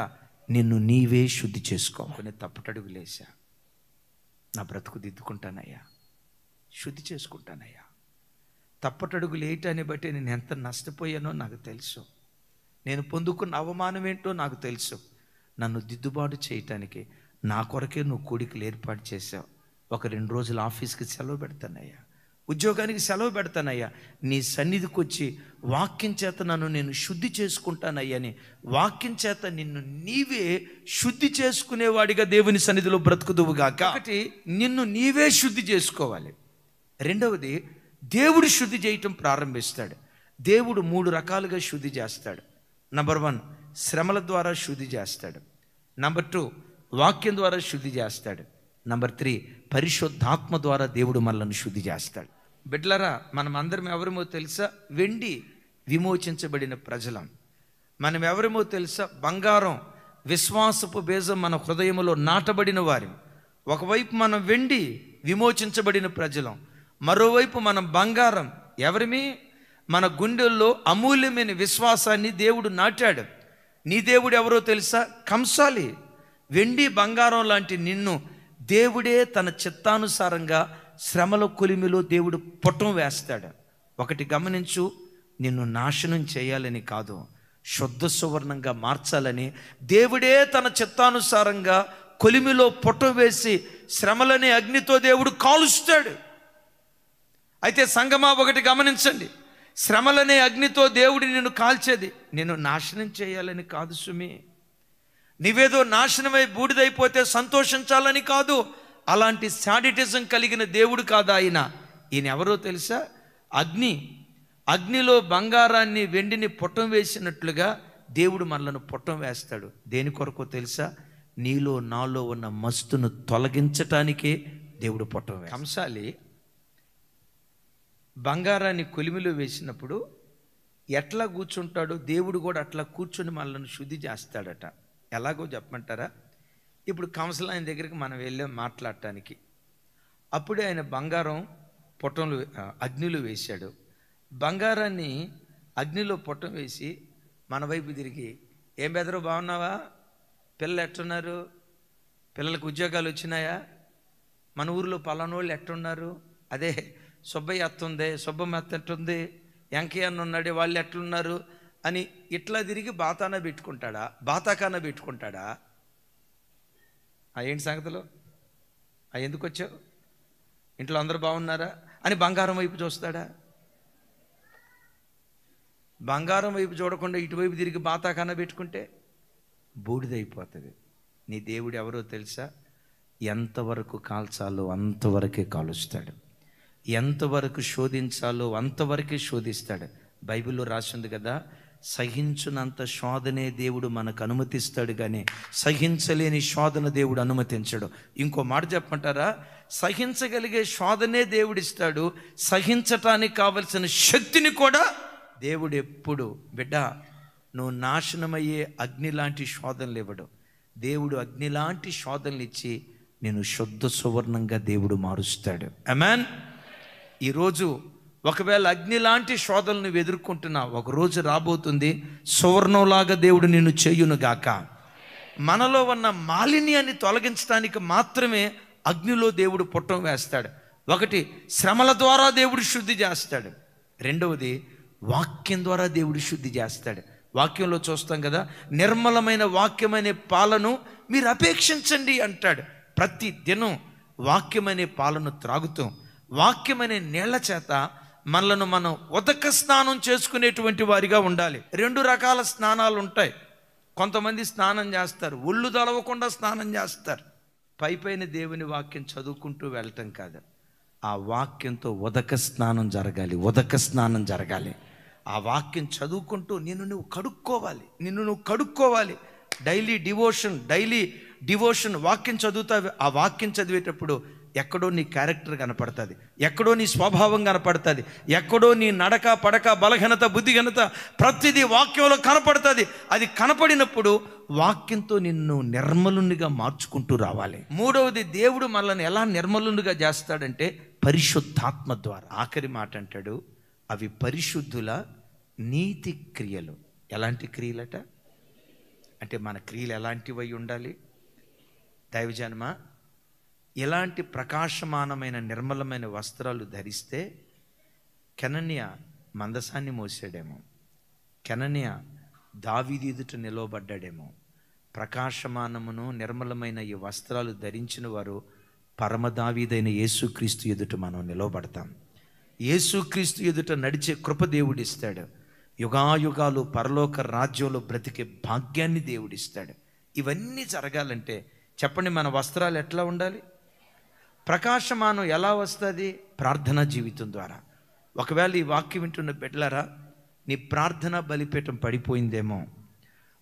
నిన్ను నీవే శుద్ధి చేసుకో. కొన్ని తప్పటడుగులేసా, నా బ్రతుకు దిద్దుకుంటానయ్యా, శుద్ధి చేసుకుంటానయ్యా. తప్పటడుగులు వేయటాన్ని బట్టి నేను ఎంత నష్టపోయానో నాకు తెలుసు, నేను పొందుకున్న అవమానం ఏంటో నాకు తెలుసు. నన్ను దిద్దుబాటు చేయటానికి నా కొరకే నువ్వు కోడికలు ఏర్పాటు చేసావు. ఒక 2 రోజులు ఆఫీస్కి సెలవు పెడతానయ్యా, ఉద్యోగానికి సెలవు పెడతానయ్యా, నీ సన్నిధికి వచ్చి వాక్యం చేత నన్ను నేను శుద్ధి చేసుకుంటానయ్యని, వాక్యం చేత నిన్ను నీవే శుద్ధి చేసుకునేవాడిగా దేవుని సన్నిధిలో బ్రతుకుదువుగా. కాబట్టి నిన్ను నీవే శుద్ధి చేసుకోవాలి. రెండవది, దేవుడు శుద్ధి చేయటం ప్రారంభిస్తాడు. దేవుడు 3 రకాలుగా శుద్ధి చేస్తాడు. నంబర్ 1, శ్రమల ద్వారా శుద్ధి చేస్తాడు. నంబర్ 2, వాక్యం ద్వారా శుద్ధి చేస్తాడు. నంబర్ 3, పరిశుద్ధాత్మ ద్వారా దేవుడు మనల్ని శుద్ధి చేస్తాడు. బిడ్డలారా, మనం అందరం ఎవరేమో తెలుసా? వెండి విమోచించబడిన ప్రజలం. మనం ఎవరేమో తెలుసా? బంగారం, విశ్వాసపు బీజం మన హృదయంలో నాటబడిన వారి. ఒకవైపు మనం వెండి విమోచించబడిన ప్రజలం, మరోవైపు మనం బంగారం. ఎవరిమి? మన గుండెల్లో అమూల్యమైన విశ్వాసాన్ని దేవుడు నాటాడు. నీ దేవుడు ఎవరో తెలుసా? కంసాలి. వెండి బంగారం లాంటి నిన్ను దేవుడే తన చిత్తానుసారంగా శ్రమల కొలిమిలో దేవుడు పొట్టం వేస్తాడు. ఒకటి గమనించు, నిన్ను నాశనం చేయాలని కాదు, శుద్ధ సువర్ణంగా మార్చాలని దేవుడే తన చిత్తానుసారంగా కొలిమిలో పొట్టం వేసి శ్రమలనే అగ్నితో దేవుడు కాలుస్తాడు. అయితే సంగమా, ఒకటి గమనించండి, శ్రమలనే అగ్నితో దేవుడు నిన్ను కాల్చేది నిన్ను నాశనం చేయాలని కాదు సుమి. నీవేదో నాశనమై బూడిదైపోతే సంతోషించాలని కాదు. అలాంటి శాడిటిజం కలిగిన దేవుడు కాదు ఆయన. ఈయన ఎవరో తెలుసా? అగ్నిలో బంగారాన్ని వెండిని పుట్టం వేసినట్లుగా దేవుడు మనలను పుట్టం వేస్తాడు. దేని కొరకో తెలుసా? నీలో నాలో ఉన్న మస్తును తొలగించటానికే దేవుడు పుట్టం వేస్తాడు. కంసాలి బంగారాన్ని కొలిమిలో వేసినప్పుడు ఎట్లా కూర్చుంటాడో దేవుడు కూడా అట్లా కూర్చొని మనల్ని శుద్ధి చేస్తాడట. ఎలాగో చెప్పమంటారా? ఇప్పుడు కంసల ఆయన దగ్గరికి మనం వెళ్ళాం మాట్లాడటానికి. అప్పుడే ఆయన బంగారం పొట్టంలో అగ్నిలో వేశాడు. బంగారాన్ని అగ్నిలో పొట్టం వేసి మన వైపు తిరిగి, ఏం బెదరు, బాగున్నావా? పిల్లలు ఎట్టున్నారు? పిల్లలకు ఉద్యోగాలు వచ్చినాయా? మన ఊరిలో పలానోళ్ళు ఎట్టున్నారు? అదే సుబ్బయ్య ఎత్తుంది, సుబ్బమ్మ ఎత్తుంది, వెంకయ్య అన్న ఉన్నాడు, వాళ్ళు ఎట్లున్నారు అని ఇట్లా తిరిగి బాతాన పెట్టుకుంటాడా? బాతాకాన పెట్టుకుంటాడా? ఏంటి సంగతులు? ఎందుకు వచ్చావు? ఇంట్లో అందరూ బాగున్నారా అని బంగారం వైపు చూస్తాడా? బంగారం వైపు చూడకుండా ఇటువైపు తిరిగి బాతాకాన పెట్టుకుంటే బూడిదైపోతుంది. నీ దేవుడు ఎవరో తెలుసా? ఎంతవరకు కాల్చాలో అంతవరకే కాలుస్తాడు, ఎంతవరకు శోధించాలో అంతవరకే శోధిస్తాడు. బైబిల్లో రాసింది కదా, సహించునంత శోధనే దేవుడు మనకు అనుమతిస్తాడు, కానీ సహించలేని శోధన దేవుడు అనుమతించడు. ఇంకో మాట చెప్పమంటారా? సహించగలిగే శోధనే దేవుడిస్తాడు, సహించటానికి కావలసిన శక్తిని కూడా దేవుడు ఎప్పుడు, బిడ్డ నువ్వు నాశనమయ్యే అగ్ని లాంటి శోధనలు ఇవ్వడు. దేవుడు అగ్ని లాంటి శోధనలు ఇచ్చి నేను శుద్ధ సువర్ణంగా దేవుడు మారుస్తాడు. ఆమేన్. ఈరోజు ఒకవేళ అగ్ని లాంటి శోధనలు నువ్వు ఎదుర్కొంటున్నా, ఒకరోజు రాబోతుంది సువర్ణంలాగా దేవుడు నిన్ను చేయునుగాక. మనలో ఉన్న మాలిన్యాన్ని తొలగించడానికి మాత్రమే అగ్నిలో దేవుడు పుట్టం వేస్తాడు. ఒకటి, శ్రమల ద్వారా దేవుడు శుద్ధి చేస్తాడు. రెండవది, వాక్యం ద్వారా దేవుడు శుద్ధి చేస్తాడు. వాక్యంలో చూస్తాం కదా, నిర్మలమైన వాక్యమనే పాలను మీరు అపేక్షించండి అంటాడు. ప్రతి దినం వాక్యమనే పాలను త్రాగుతాం. వాక్యమనే నీళ్ల చేత మనలను మనం ఉదక స్నానం చేసుకునేటువంటి వారిగా ఉండాలి. 2 రకాల స్నానాలు ఉంటాయి. కొంతమంది స్నానం చేస్తారు, ఒళ్ళు తలవకుండా స్నానం చేస్తారు. పైపైన దేవుని వాక్యం చదువుకుంటూ వెళ్ళటం కాదు, ఆ వాక్యంతో ఉదక స్నానం జరగాలి, ఉదక స్నానం జరగాలి. ఆ వాక్యం చదువుకుంటూ నిన్ను నువ్వు కడుక్కోవాలి. డైలీ డివోషన్ వాక్యం చదువుతావు. ఆ వాక్యం చదివేటప్పుడు ఎక్కడో నీ క్యారెక్టర్ కనపడుతుంది, ఎక్కడో నీ స్వభావం కనపడుతుంది, ఎక్కడో నీ నడక పడక బలహీనత బుద్ధిహీనత ప్రతిదీ వాక్యంలో కనపడుతుంది. అది కనపడినప్పుడు వాక్యంతో నిన్ను నిర్మలునిగా మార్చుకుంటూ రావాలి. మూడవది, దేవుడు మనల్ని ఎలా నిర్మలునిగా చేస్తాడంటే పరిశుద్ధాత్మ ద్వారా. ఆఖరి మాట అంటాడు, అవి పరిశుద్ధుల నీతి క్రియలు. ఎలాంటి క్రియలట? అంటే మన క్రియలు ఎలాంటివై ఉండాలి? దైవజనమ, ఎలాంటి ప్రకాశమానమైన నిర్మలమైన వస్త్రాలు ధరిస్తే, కెనన్య మందసాన్ని మోసాడేమో, కెనన్య దావీదు ఎదుట నిలవబడ్డాడేమో. ప్రకాశమానమును నిర్మలమైన ఈ వస్త్రాలు ధరించిన వారు పరమదావీదైన యేసుక్రీస్తు ఎదుట మనం నిలవబడతాం. యేసుక్రీస్తు ఎదుట నడిచే కృప దేవుడిస్తాడు. యుగాయుగాలు పరలోక రాజ్యంలో బ్రతికే భాగ్యాన్ని దేవుడిస్తాడు. ఇవన్నీ జరగాలంటే చెప్పండి, మన వస్త్రాలు ఎట్లా ఉండాలి? ప్రకాశమానం ఎలా వస్తుంది? ప్రార్థనా జీవితం ద్వారా. ఒకవేళ ఈ వాక్యం వింటున్న బిడ్డలారా, నీ ప్రార్థనా బలిపీఠం పడిపోయిందేమో,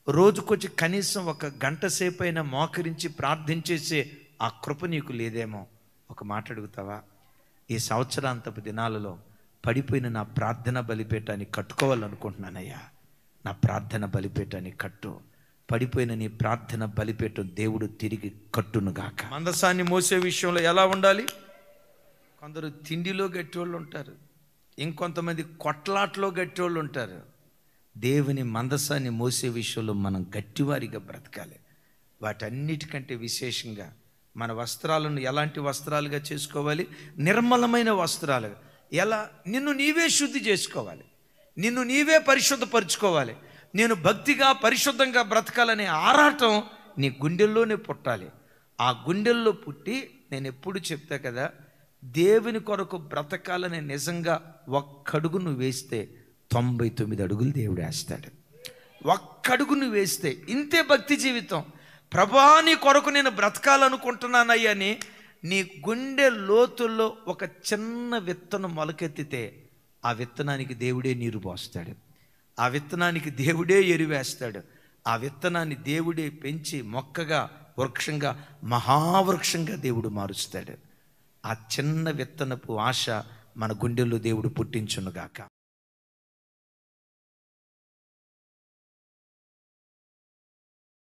రోజుకొచ్చి కనీసం 1 గంట సేపు అయినా మోకరించి ప్రార్థించేసే ఆ కృప నీకు లేదేమో. ఒక మాట అడుగుతావా? ఈ సంవత్సరాంతపు దినాలలో పడిపోయిన నా ప్రార్థన బలిపీఠాన్ని కట్టుకోవాలనుకుంటున్నానయ్యా. నా ప్రార్థన బలిపీఠాన్ని కట్టు. పడిపోయిన నీ ప్రార్థన బలిపీఠం దేవుడు తిరిగి కట్టునుగాక. మందసాన్ని మోసే విషయంలో ఎలా ఉండాలి? కొందరు తిండిలో గట్టివాళ్ళు ఉంటారు, ఇంకొంతమంది కొట్లాట్లో గట్టివాళ్ళు ఉంటారు. దేవుని మందసాన్ని మోసే విషయంలో మనం గట్టివారిగా బ్రతకాలి. వాటన్నిటికంటే విశేషంగా మన వస్త్రాలను ఎలాంటి వస్త్రాలుగా చేసుకోవాలి? నిర్మలమైన వస్త్రాలు. ఎలా? నిన్ను నీవే శుద్ధి చేసుకోవాలి, నిన్ను నీవే పరిశుద్ధపరుచుకోవాలి. నేను భక్తిగా పరిశుద్ధంగా బ్రతకాలనే ఆరాటం నీ గుండెల్లోనే పుట్టాలి. ఆ గుండెల్లో పుట్టి, నేను ఎప్పుడు చెప్తా కదా, దేవుని కొరకు బ్రతకాలని నిజంగా 1 అడుగు నువ్వు వేస్తే 99 అడుగులు దేవుడు వేస్తాడు. 1 అడుగు నువ్వు వేస్తే ఇంతే భక్తి జీవితం. ప్రభా, నీ కొరకు నేను బ్రతకాలనుకుంటున్నానయ్యని నీ గుండె లోతుల్లో ఒక చిన్న విత్తనం మొలకెత్తితే ఆ విత్తనానికి దేవుడే నీరు పోస్తాడు. ఆ విత్తనానికి దేవుడే ఎరువేస్తాడు. ఆ విత్తనాన్ని దేవుడే పెంచి మొక్కగా, వృక్షంగా, మహావృక్షంగా దేవుడు మారుస్తాడు. ఆ చిన్న విత్తనపు ఆశ మన గుండెల్లో దేవుడు పుట్టించునుగాక.